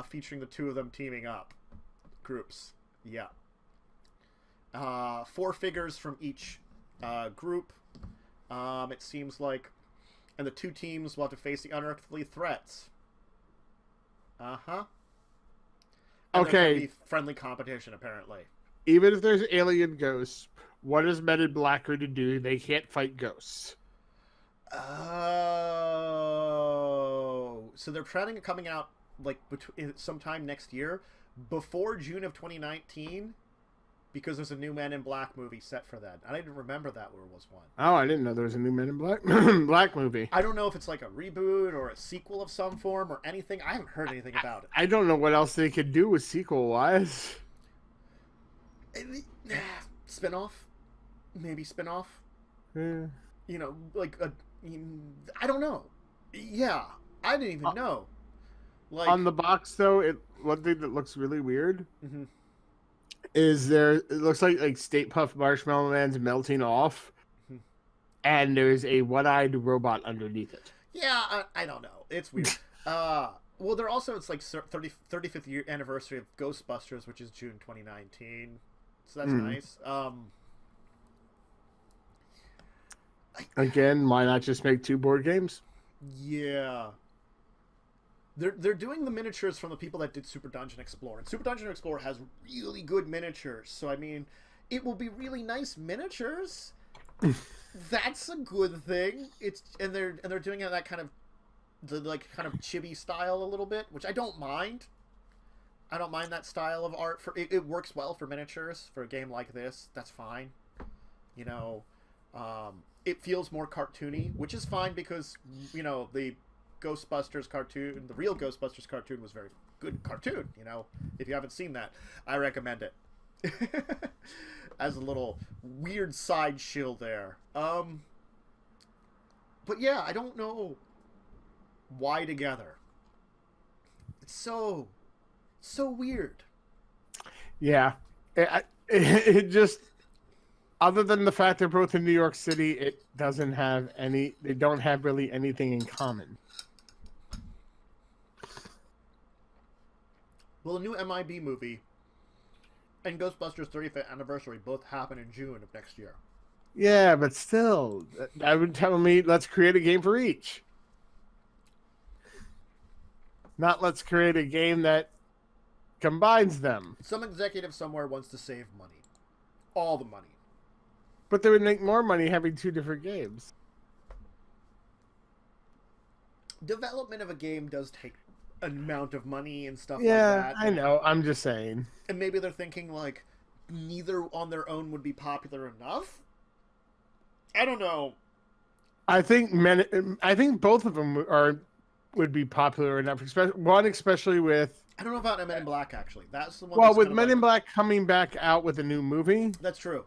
featuring the two of them teaming up. Groups. Yeah. 4 figures from each group. It seems like. And the 2 teams will have to face the unearthly threats. Uh-huh. And okay. Be friendly competition, apparently. Even if there's alien ghosts, what is Men in Black going to do? They can't fight ghosts. Oh. So they're planning on coming out like sometime next year, before June of 2019, because there's a new Men in Black movie set for that. I didn't remember that there was one. Oh, I didn't know there was a new Men in Black Black movie. I don't know if it's like a reboot or a sequel of some form or anything. I haven't heard anything about it. I don't know what else they could do with sequel-wise. Spin-off? Maybe spin-off? Yeah. You know, like I don't know. Yeah, I didn't even know. Like on the box, though, one thing that looks really weird mm-hmm. is it looks like State Puft Marshmallow Man's melting off, mm-hmm. and there's a one-eyed robot underneath it. Yeah, I don't know. It's weird. Well, they're also, it's like 35th year anniversary of Ghostbusters, which is June 2019. So that's nice. Again, why not just make 2 board games? Yeah. They're doing the miniatures from the people that did Super Dungeon Explorer. And Super Dungeon Explorer has really good miniatures. So, I mean, it will be really nice miniatures. That's a good thing. And they're doing it in that kind of chibi style a little bit, which I don't mind. I don't mind that style of art. It works well for miniatures for a game like this. That's fine. You know, it feels more cartoony, which is fine because, you know, the Ghostbusters cartoon, the real Ghostbusters cartoon was very good cartoon. You know, if you haven't seen that, I recommend it. As a little weird side shill there. But yeah, I don't know why together. It's so weird. Yeah, it just, other than the fact they're both in New York City, it doesn't have any. They don't have really anything in common. Well, the new MIB movie and Ghostbusters 35th anniversary both happen in June of next year. Yeah, but still, that would tell me let's create a game for each. Not let's create a game that combines them. Some executive somewhere wants to save money. All the money. But they would make more money having 2 different games. Development of a game does take an amount of money and stuff like Yeah, that. I know. I'm just saying. And maybe they're thinking, like, neither on their own would be popular enough? I don't know. I think both of them would be popular enough. Especially with... I don't know about Men in Black, actually. That's the one. Well, with Men in Black coming back out with a new movie. That's true.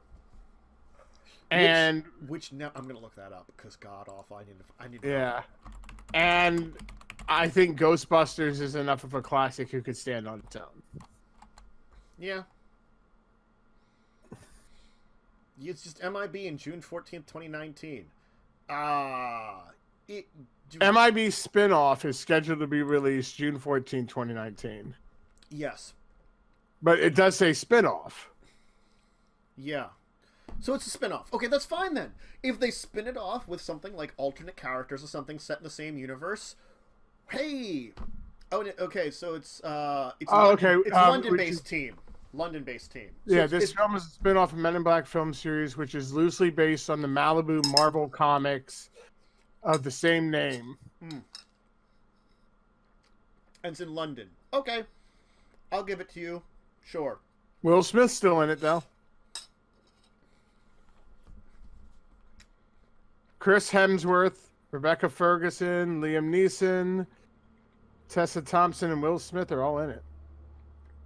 And which now I'm gonna look that up because god awful. I need. Yeah, and I think Ghostbusters is enough of a classic who could stand on its own. Yeah. It's just MIB in June 14th, 2019. MIB spin-off is scheduled to be released June 14, 2019. Yes. But it does say spin-off. Yeah. So it's a spin-off. Okay, that's fine then. If they spin it off with something like alternate characters or something set in the same universe, hey! Oh, okay, so it's London-based team. London-based team. So yeah, this film is a spin-off of Men in Black film series, which is loosely based on the Malibu Marvel comics of the same name. And it's in London. Okay. I'll give it to you. Sure. Will Smith's still in it, though. Chris Hemsworth, Rebecca Ferguson, Liam Neeson, Tessa Thompson, and Will Smith are all in it.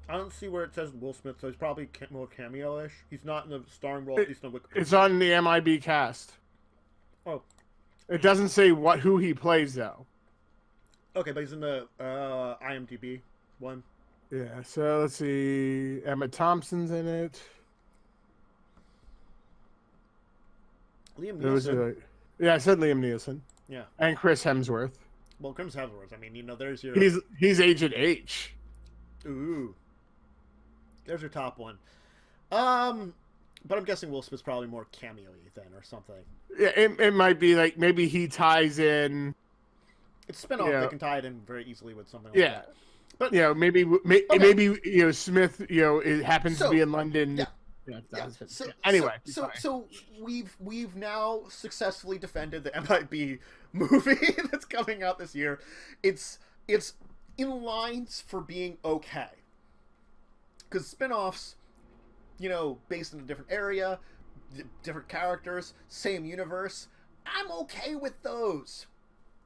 I don't see where it says Will Smith, so he's probably more cameo-ish. He's not in the starring role. He's in the Wikipedia. It's on the MIB cast. Oh. It doesn't say who he plays, though. Okay, but he's in the IMDb one. Yeah, so let's see. Emma Thompson's in it. Liam Neeson. Yeah, I said Liam Neeson. Yeah. And Chris Hemsworth. Well, Chris Hemsworth, I mean, there's your... He's Agent H. Ooh. There's your top one. But I'm guessing Will Smith's probably more cameo-y then, or something. Yeah, it might be like maybe he ties in. It's spin-off. They can tie it in very easily with something like that. But maybe Smith, it happens to be in London. Yeah. Anyway, so we've now successfully defended the MIB movie that's coming out this year. It's in lines for being okay. Because spin-offs, based in a different area, different characters, same universe, I'm okay with those.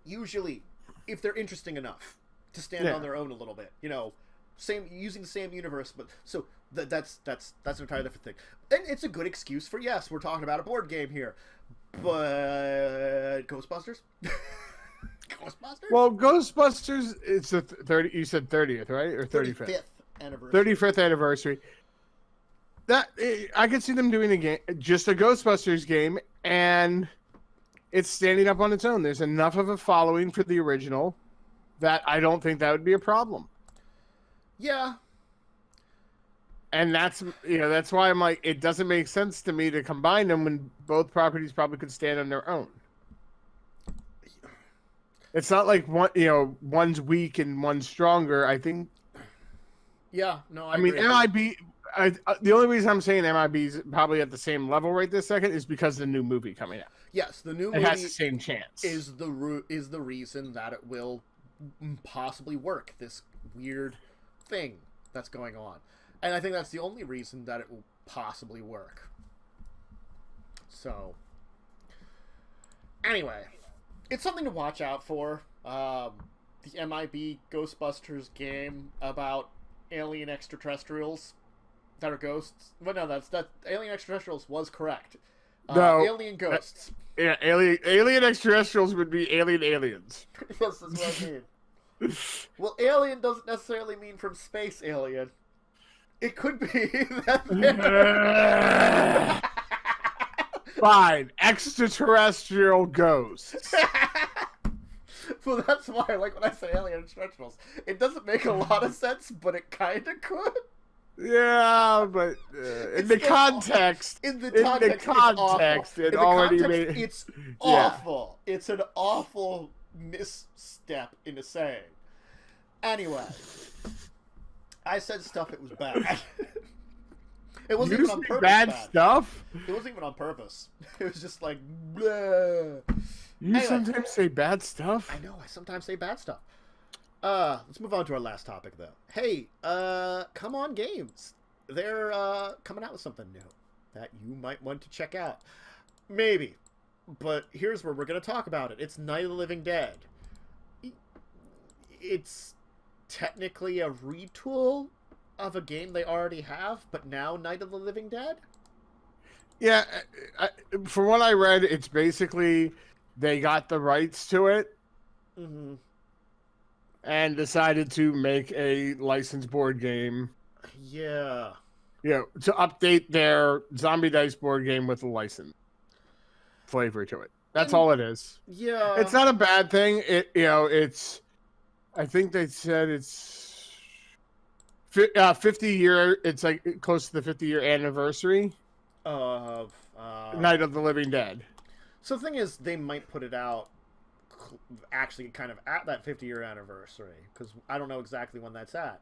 Usually, if they're interesting enough to stand on their own a little bit, using the same universe, but so that's an entirely different thing. And it's a good excuse for, yes, we're talking about a board game here, but Ghostbusters? Ghostbusters? Well, Ghostbusters, it's the 30. You said 30th, right, or 35th? 35th anniversary. That I could see them doing a game, just a Ghostbusters game, and it's standing up on its own. There's enough of a following for the original that I don't think that would be a problem. Yeah. And that's why I'm like, it doesn't make sense to me to combine them when both properties probably could stand on their own. It's not like one's weak and one's stronger. I think. Yeah, no, I mean, agree. MIB. The only reason I'm saying MIB is probably at the same level right this second is because of the new movie coming out. Yes, the new movie has the same chance. Is the reason that it will possibly work. This weird thing that's going on, and I think that's the only reason that it will possibly work. So, anyway, it's something to watch out for. The MIB Ghostbusters game about alien extraterrestrials that are ghosts. But no, that alien extraterrestrials was correct. No, alien ghosts. Yeah, alien extraterrestrials would be alien aliens. Yes, that's what I mean. Well, alien doesn't necessarily mean from space alien. It could be that. Fine, extraterrestrial ghosts. Well, that's why, like, when I say alien extraterrestrials, it doesn't make a lot of sense, but it kind of could. Yeah, but in the context, it already made. It's awful. Yeah. It's an awful misstep into saying. Anyway, I said stuff. It was bad. It wasn't even on purpose. Bad stuff. It wasn't even on purpose. It was just like. Bleh. You sometimes say bad stuff. I know. I sometimes say bad stuff. Let's move on to our last topic, though. Hey, Come On Games. They're coming out with something new that you might want to check out. Maybe. But here's where we're going to talk about it. It's Night of the Living Dead. It's technically a retool of a game they already have, but now Night of the Living Dead? Yeah, from what I read, it's basically they got the rights to it. Mm-hmm. And decided to make a licensed board game. Yeah. Yeah, to update their Zombie Dice board game with a license flavor to it. That's all it is. Yeah. It's not a bad thing. It's. I think they said it's 50 year. It's like close to the 50-year anniversary of Night of the Living Dead. So the thing is, they might put it out actually kind of at that 50-year anniversary, because I don't know exactly when that's at,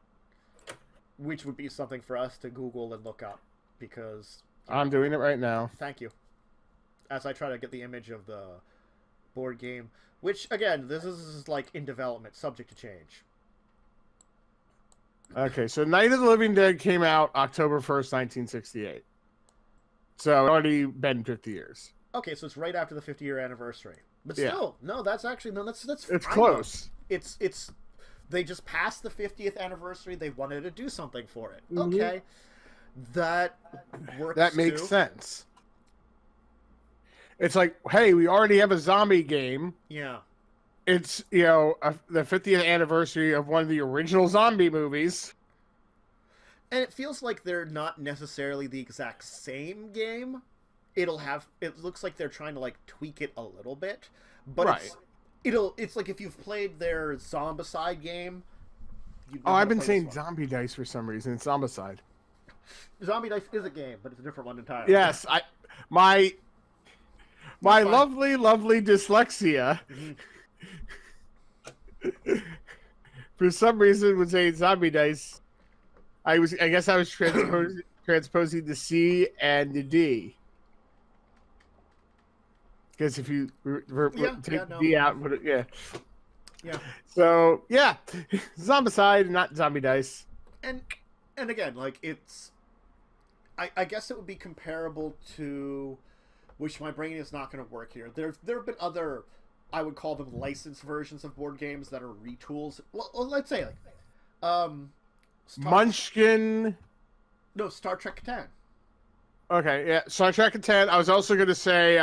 which would be something for us to Google and look up, because I'm doing it right now. Thank you. As I try to get the image of the board game, which again, this is like in development, subject to change. Okay, so Night of the Living Dead came out October 1st, 1968. So it's already been 50 years. Okay, so it's right after the 50-year anniversary. But still, no, that's actually, no, that's it's fine. close. It's They just passed the 50th anniversary. They wanted to do something for it. Mm-hmm. Okay. That works. That makes sense. It's like, hey, we already have a zombie game. Yeah. It's, the 50th anniversary of one of the original zombie movies. And it feels like they're not necessarily the exact same game. It looks like they're trying to, like, tweak it a little bit. But right. It's like if you've played their Zombicide game. I've been saying Zombie Dice for some reason. It's Zombicide. Zombie Dice is a game, but it's a different one entirely. Yes, my lovely, lovely dyslexia. For some reason, was saying Zombie Dice. I guess I was transposing the C and the D. Because if you take the D out, put it, yeah. So yeah, Zombicide, not Zombie Dice. And again, like it's, I guess it would be comparable to, which my brain is not going to work here. There have been other, I would call them licensed versions of board games that are retools. Well, let's say like, Munchkin. No, Star Trek Catan. Okay, yeah, Star Trek Catan. I was also going to say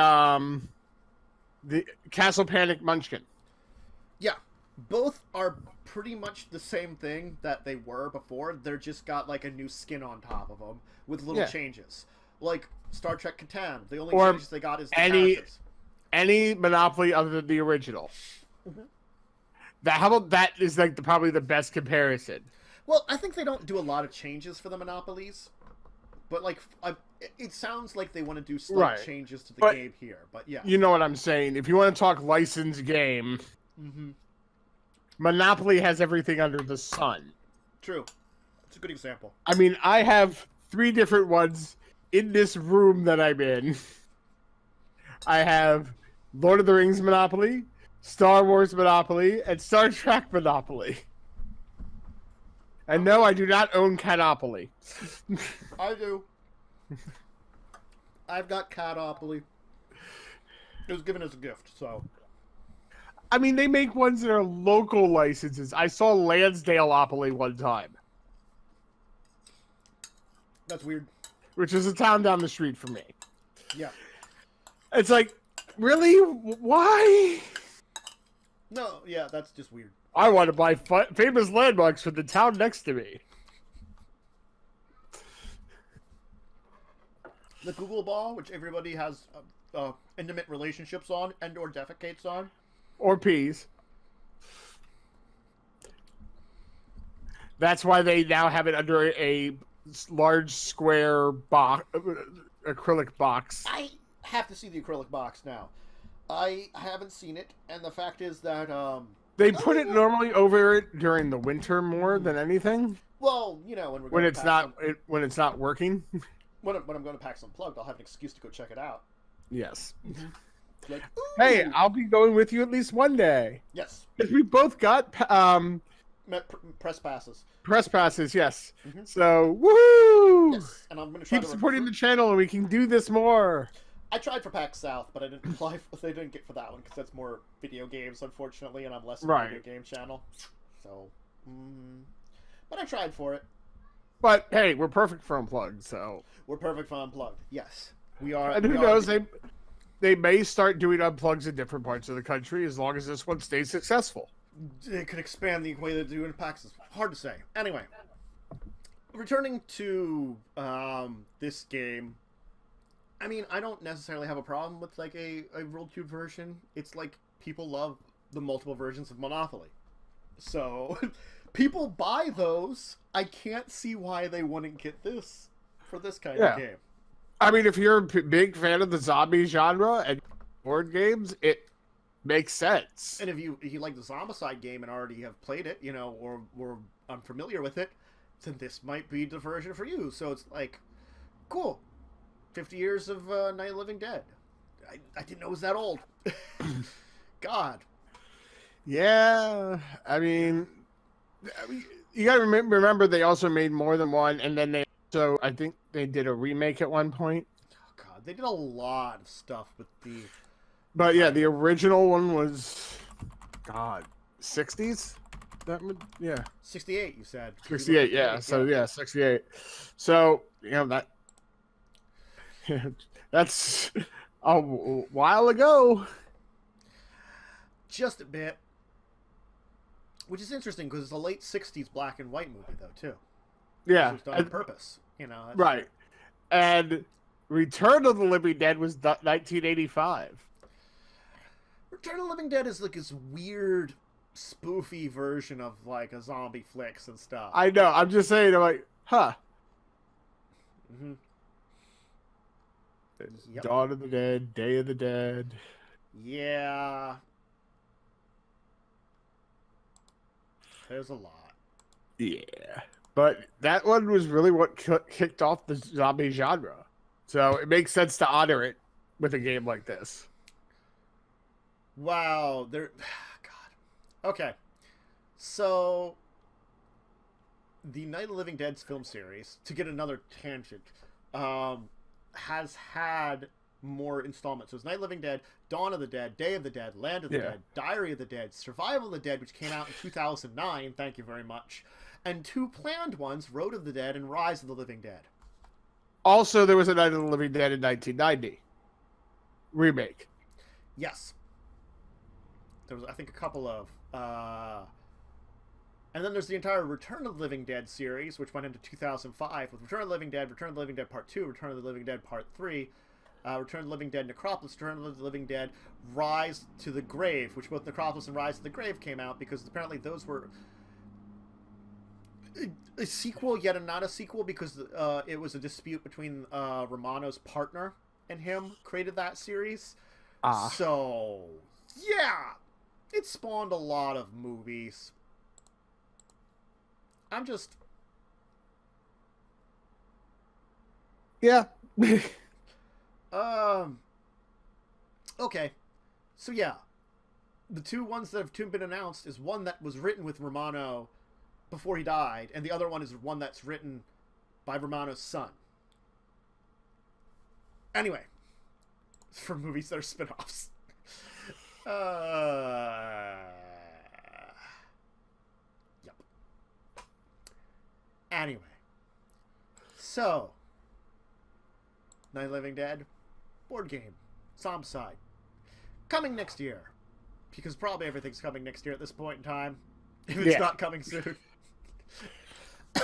the Castle Panic Munchkin. Yeah, both are pretty much the same thing that they were before. They're just got like a new skin on top of them with little changes. Like Star Trek Catan, the only changes they got is the characters. Any Monopoly other than the original. Mm-hmm. How about that is like probably the best comparison. Well, I think they don't do a lot of changes for the Monopolies, but like it sounds like they want to do slight changes to the game here. But yeah, you know what I'm saying. If you want to talk licensed game, Monopoly has everything under the sun. True, it's a good example. I mean, I have 3 different ones in this room that I'm in. I have Lord of the Rings Monopoly, Star Wars Monopoly, and Star Trek Monopoly. And no, I do not own Catopoly. I do. I've got Catopoly. It was given as a gift, so. I mean, they make ones that are local licenses. I saw Lansdaleopoly one time. That's weird. Which is a town down the street from me. Yeah. It's like, really? Why? No, yeah, that's just weird. I want to buy famous landmarks for the town next to me. The Google Ball, which everybody has intimate relationships on and or defecates on. Or peas. That's why they now have it under a large square acrylic box. I have to see the acrylic box now. I haven't seen it, and the fact is that they put it normally over it during the winter more than anything. Well, you know, when it's not working. When I'm going to PAX Unplugged, I'll have an excuse to go check it out. Yes. Like, hey, I'll be going with you at least one day. Yes. Because we both got press passes. Press passes, yes. Mm-hmm. So, woohoo! Yes, and I'm going to try keep supporting the channel, and we can do this more. I tried for PAX South, but I didn't apply. They didn't get for that one because that's more video games, unfortunately, and I'm less of a video game channel. So, but I tried for it. But hey, we're perfect for Unplugged, so we're perfect for Unplugged. Yes, we are. And who knows? They may start doing Unplugs in different parts of the country as long as this one stays successful. They could expand the way they do in PAX. It's hard to say. Anyway, returning to this game. I mean, I don't necessarily have a problem with like a World Cube version. It's like people love the multiple versions of Monopoly. So people buy those. I can't see why they wouldn't get this for this kind of game. I mean, if you're a big fan of the zombie genre and board games, it makes sense. And if you like the Zombicide game and already have played it, you know, or unfamiliar with it, then this might be the version for you. So it's like, cool. 50 years of Night of the Living Dead. I didn't know it was that old. God. Yeah, I mean, you gotta remember they also made more than one, and then I think they did a remake at one point. Oh God, they did a lot of stuff with the. But yeah, the original one was, God, 60s. that would, yeah. 68, you said. 68, yeah. So, yeah, 68. So, that... that's a while ago. Just a bit. Which is interesting, because it's a late 60s black and white movie, though, too. Yeah. It was done on purpose, Right. And Return of the Living Dead was 1985. Return of the Living Dead is like this weird, spoofy version of like a zombie flicks and stuff. I know. I'm just saying. I'm like, huh. Mm-hmm. Yep. Dawn of the Dead, Day of the Dead. Yeah. There's a lot. Yeah. But that one was really what kicked off the zombie genre. So it makes sense to honor it with a game like this. Wow. God. Okay. So, the Night of the Living Dead film series, to get another tangent, has had more installments. So it's Night of the Living Dead, Dawn of the Dead, Day of the Dead, Land of the Dead, Diary of the Dead, Survival of the Dead, which came out in 2009, thank you very much, and 2 planned ones, Road of the Dead and Rise of the Living Dead. Also, there was a Night of the Living Dead in 1990. Remake. Yes. There was, I think, a couple of... And then there's the entire Return of the Living Dead series, which went into 2005, with Return of the Living Dead, Return of the Living Dead Part 2, Return of the Living Dead Part 3, Return of the Living Dead Necropolis, Return of the Living Dead Rise to the Grave, which both Necropolis and Rise to the Grave came out, because apparently those were a sequel, yet not a sequel, because it was a dispute between Romano's partner and him created that series. So, yeah, it spawned a lot of movies. I'm just... Yeah. Okay. So, yeah. The 2 ones that have been announced is one that was written with Romano before he died, and the other one is one that's written by Romano's son. Anyway. For movies that are spin-offs. Yep. Anyway. So. Night of the Living Dead. Board game. Zombicide. Coming next year. Because probably everything's coming next year at this point in time. If it's not coming soon.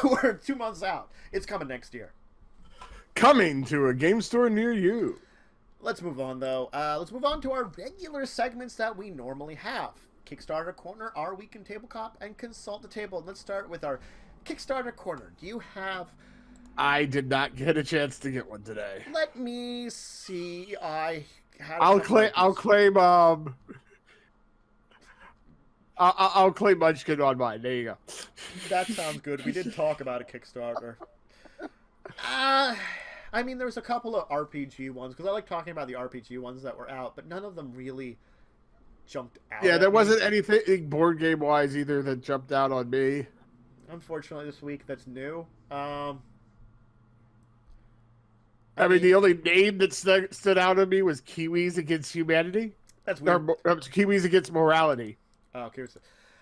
We're 2 months out. It's coming next year. Coming to a game store near you. Let's move on, though. Let's move on to our regular segments that we normally have. Kickstarter Korner, Our Week in Tabletop, and Consult the Table. Let's start with our Kickstarter Korner. Do you have... I did not get a chance to get one today. Let me see. I'll claim Munchkin on mine. There you go. That sounds good. We did talk about a Kickstarter. I mean, there was a couple of RPG ones, because I like talking about the RPG ones that were out, but none of them really jumped out. Yeah, there wasn't anything board game wise either that jumped out on me. Unfortunately, this week that's new. I mean, the only name that stood out on me was Kiwis Against Humanity. That's weird. Or Kiwis Against Morality. Oh, okay.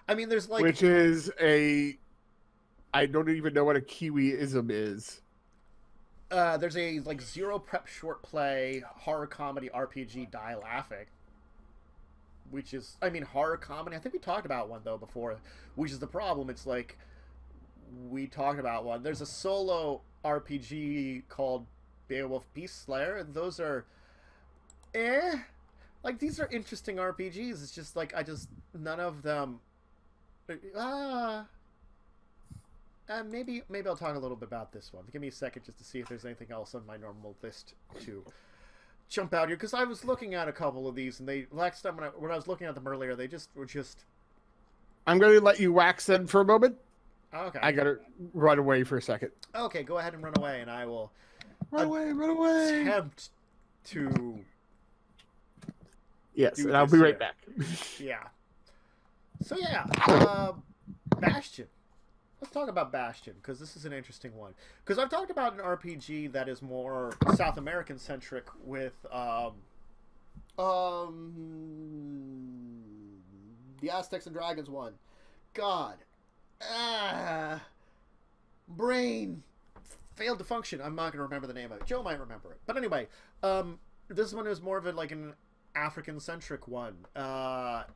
I mean, there's like... Which is I don't even know what a Kiwiism is. There's a like zero prep short play horror comedy RPG Die Laughing, which is, I mean, horror comedy. I think we talked about one though before, which is the problem. It's like we talked about one. There's a solo RPG called Beowulf Beast Slayer, and those are like these are interesting RPGs. It's just like none of them. Maybe I'll talk a little bit about this one. Give me a second just to see if there's anything else on my normal list to jump out here, because I was looking at a couple of these, and they last time when I was looking at them earlier, they were just. I'm going to let you wax them for a moment. Okay. I got to run away for a second. Okay, go ahead and run away, and I will. Run away! Attempt to. Yes, and I'll be right back. Yeah. So yeah, Bastion. Let's talk about Bastion, because this is an interesting one. Because I've talked about an RPG that is more South American centric with the Aztecs and Dragons one. God, Brain failed to function. I'm not going to remember the name of it. Joe might remember it. But anyway, this one is more of an African-centric one.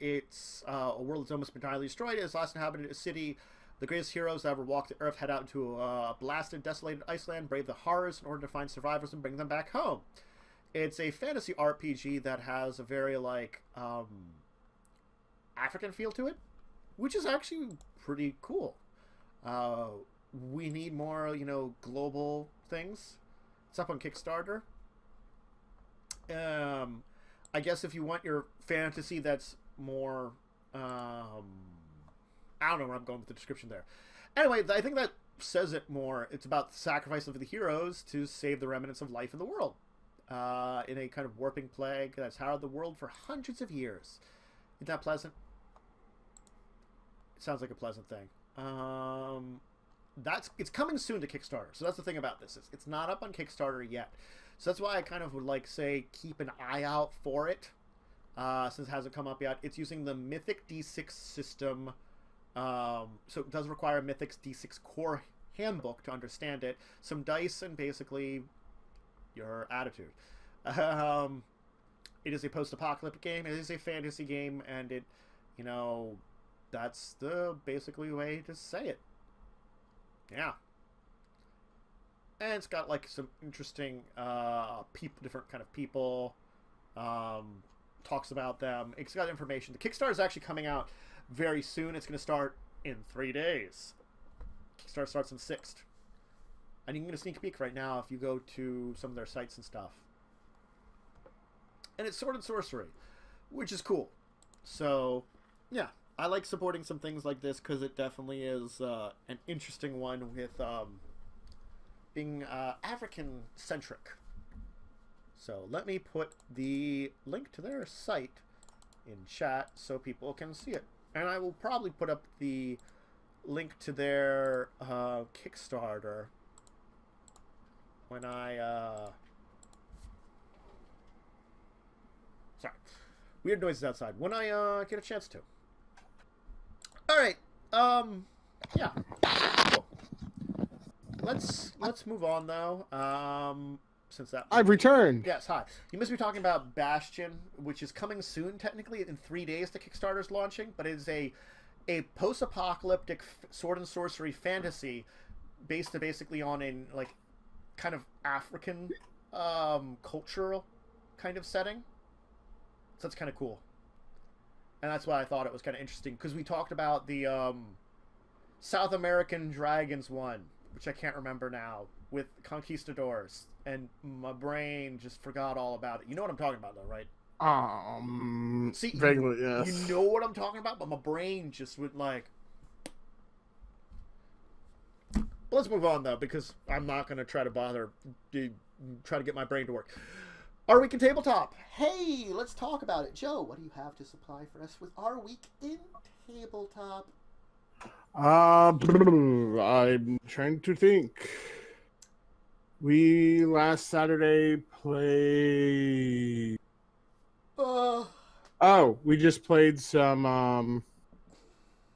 It's a world that's almost entirely destroyed. Its last inhabited a city. The greatest heroes that ever walked the earth head out into a blasted, desolated Iceland, brave the horrors in order to find survivors and bring them back home. It's a fantasy RPG that has a very, African feel to it, which is actually pretty cool. We need more, global things. It's up on Kickstarter. I guess if you want your fantasy that's more, I don't know where I'm going with the description there. Anyway, I think that says it more. It's about the sacrifice of the heroes to save the remnants of life in the world. In a kind of warping plague that's harrowed the world for hundreds of years. Isn't that pleasant? It sounds like a pleasant thing. It's coming soon to Kickstarter. So that's the thing about this. It's not up on Kickstarter yet. So that's why I kind of would say keep an eye out for it. Since it hasn't come up yet. It's using the Mythic D6 system. So it does require a Mythic's D6 core handbook to understand it. Some dice and basically your attitude. It is a post-apocalyptic game. It is a fantasy game, and it, that's the basically way to say it. Yeah. And it's got some interesting different kind of people. Talks about them. It's got information. The Kickstarter is actually coming out very soon. It's going to start in 3 days. Kickstarter starts on 6th. And you can get a sneak peek right now if you go to some of their sites and stuff. And it's sword and sorcery, which is cool. So, yeah, I like supporting some things like this because it definitely is an interesting one with being African-centric. So let me put the link to their site in chat so people can see it. And I will probably put up the link to their Kickstarter when I sorry, weird noises outside, when I get a chance to. All right, yeah, cool. Let's move on though. Since that I've returned. Yes, hi. You must be talking about Bastion, which is coming soon. Technically, in 3 days, the Kickstarter's launching, but it is a post-apocalyptic sword and sorcery fantasy based basically on a kind of African cultural kind of setting. So that's kind of cool. And that's why I thought it was kind of interesting, because we talked about the South American Dragons one, which I can't remember now, with Conquistadors, and my brain just forgot all about it. You know what I'm talking about, though, right? See, vaguely, yes. You know what I'm talking about, but my brain just went But let's move on, though, because I'm not going to try to get my brain to work. Our Week in Tabletop. Hey, let's talk about it. Joe, what do you have to supply for us with Our Week in Tabletop? I'm trying to think. We last Saturday played. We just played some.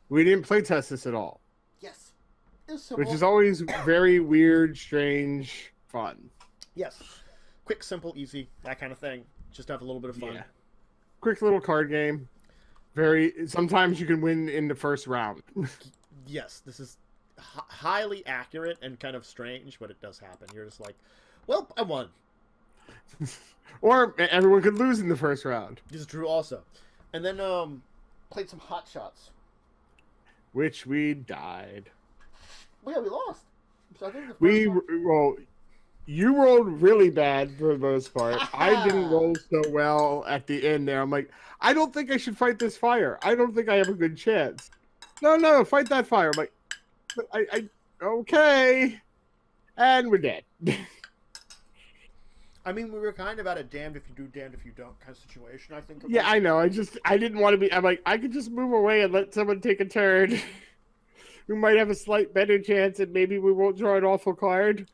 We didn't play test this at all. Yes, which is always very weird, strange, fun. Yes, quick, simple, easy, that kind of thing. Just have a little bit of fun. Yeah. Quick little card game. Sometimes you can win in the first round. Yes, this is highly accurate and kind of strange, but it does happen. You're just like, well, I won. Or everyone could lose in the first round. This is true also. And then played some hot shots. Which we died. Well, yeah, we lost. So I think you rolled really bad for the most part. I didn't roll so well at the end there. I'm like, I don't think I should fight this fire. I don't think I have a good chance. No, fight that fire. I'm like, okay. And we're dead. I mean, we were kind of at a damned if you do, damned if you don't kind of situation, I think. Yeah, I know. I didn't want to be. I'm like, I could just move away and let someone take a turn. We might have a slight better chance, and maybe we won't draw an awful card.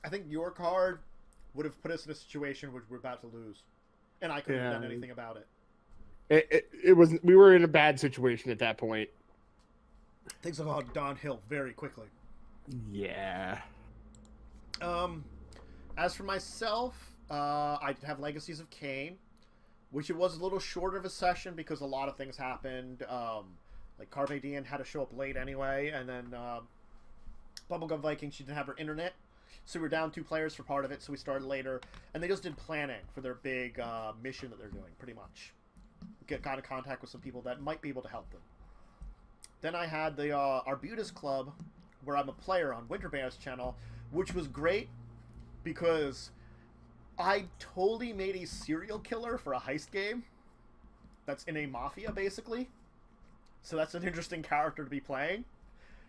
I think your card would have put us in a situation which we're about to lose, and I couldn't have done anything about it. It was. We were in a bad situation at that point. Things have gone downhill very quickly. Yeah. As for myself, I have Legacies of Kain, which it was a little shorter of a session because a lot of things happened. Like Carpe Diem had to show up late anyway, and then Bubblegum Viking, she didn't have her internet, so we were down 2 players for part of it, so we started later, and they just did planning for their big mission that they're doing, pretty much. Got in contact with some people that might be able to help them. Then I had the Arbutus Club, where I'm a player on Winterbear's channel, which was great because I totally made a serial killer for a heist game that's in a mafia, basically. So that's an interesting character to be playing.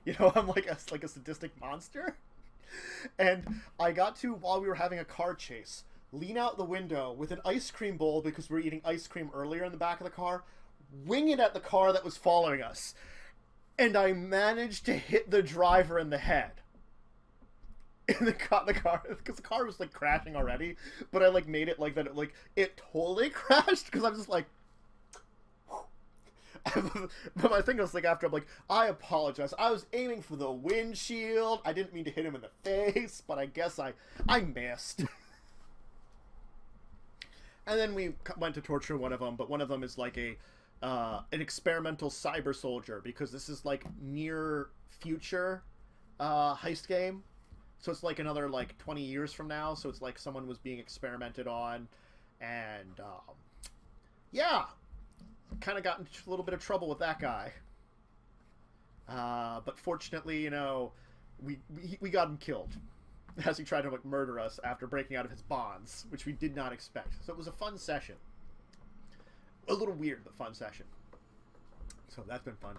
You know, I'm like a sadistic monster. And I got to, while we were having a car chase, lean out the window with an ice cream bowl because we were eating ice cream earlier in the back of the car, wing it at the car that was following us. And I managed to hit the driver in the head. And the car, because the car was like crashing already, but I like made it like that. It totally crashed because I'm just like. But my thing was like after I'm like, I apologize. I was aiming for the windshield. I didn't mean to hit him in the face, but I guess I missed. And then we went to torture one of them, but one of them is like an experimental cyber soldier because this is like near future heist game. So it's like another like 20 years from now. So it's like someone was being experimented on, and yeah, kind of got into a little bit of trouble with that guy. But fortunately, you know, we got him killed as he tried to like murder us after breaking out of his bonds, which we did not expect. So it was a fun session. A little weird, but fun session. So that's been fun.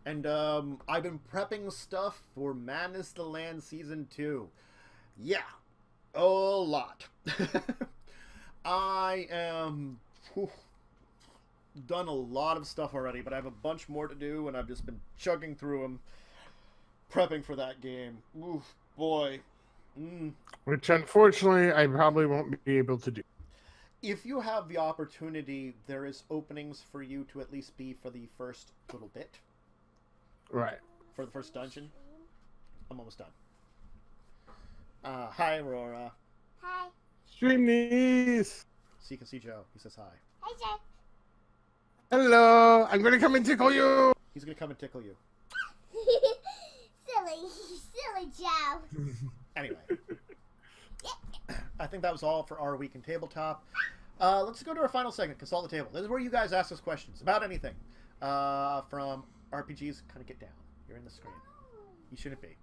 And I've been prepping stuff for Madness the Land Season 2. Yeah. A lot. I am... done a lot of stuff already, but I have a bunch more to do, and I've just been chugging through them, prepping for that game. Oof, boy. Which, unfortunately, I probably won't be able to do. If you have the opportunity, there is openings for you to at least be for the first little bit. Right. For the first dungeon. I'm almost done. Hi, Aurora. Hi. Stream these. So you can see Joe. He says hi. Hi, Joe. Hello. I'm going to come and tickle you. He's going to come and tickle you. silly Joe. Anyway. I think that was all for our week in tabletop. Let's go to our final segment, Consult the Table. This is where you guys ask us questions about anything. From RPGs, kind of get down. You're in the screen. You shouldn't be.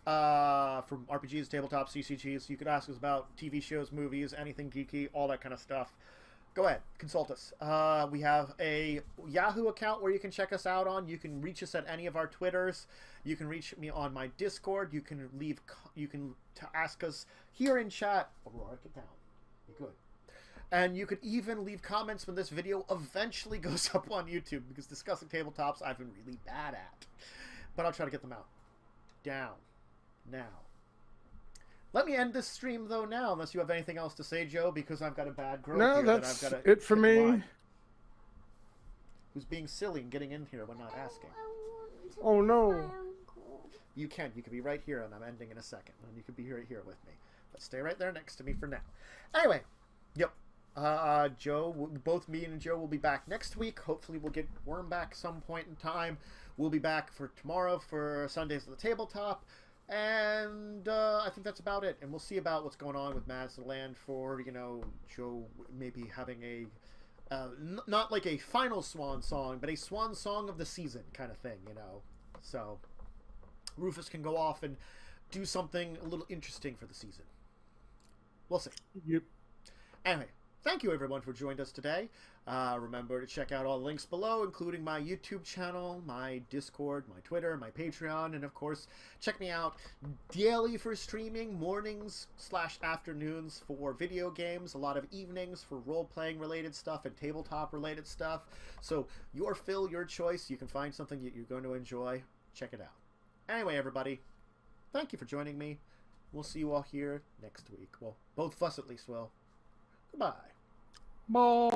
From RPGs, tabletop, CCGs, you could ask us about TV shows, movies, anything geeky, all that kind of stuff. Go ahead, consult us. We have a Yahoo account where you can check us out on. You can reach us at any of our Twitters. You can reach me on my Discord. You can ask us here in chat. Aurora, get down. Be good. And you could even leave comments when this video eventually goes up on YouTube, because discussing tabletops I've been really bad at. But I'll try to get them out. Down. Now. Let me end this stream, though, now, unless you have anything else to say, Joe, because I've got a bad girl no, here that's that I've got to it for me. line, who's being silly and getting in here when not asking. Oh, no. You can be right here, and I'm ending in a second, and you can be right here with me. But stay right there next to me for now. Anyway, yep. Joe, both me and Joe will be back next week. Hopefully we'll get Wyrm back some point in time. We'll be back for tomorrow for Sundays at the Tabletop. And I think that's about it. And we'll see about what's going on with Madness of the Land for, you know, Joe maybe having a, not like a final swan song, but a swan song of the season kind of thing, you know. So Rufus can go off and do something a little interesting for the season. We'll see. Yep. Anyway, thank you everyone for joining us today. Remember to check out all the links below, including my YouTube channel, my Discord, my Twitter, my Patreon, and of course, check me out daily for streaming, mornings/afternoons for video games, a lot of evenings for role-playing related stuff and tabletop related stuff. So your fill, your choice. You can find something that you're going to enjoy. Check it out. Anyway, everybody, thank you for joining me. We'll see you all here next week. Well, both of us at least will. Goodbye. Bye.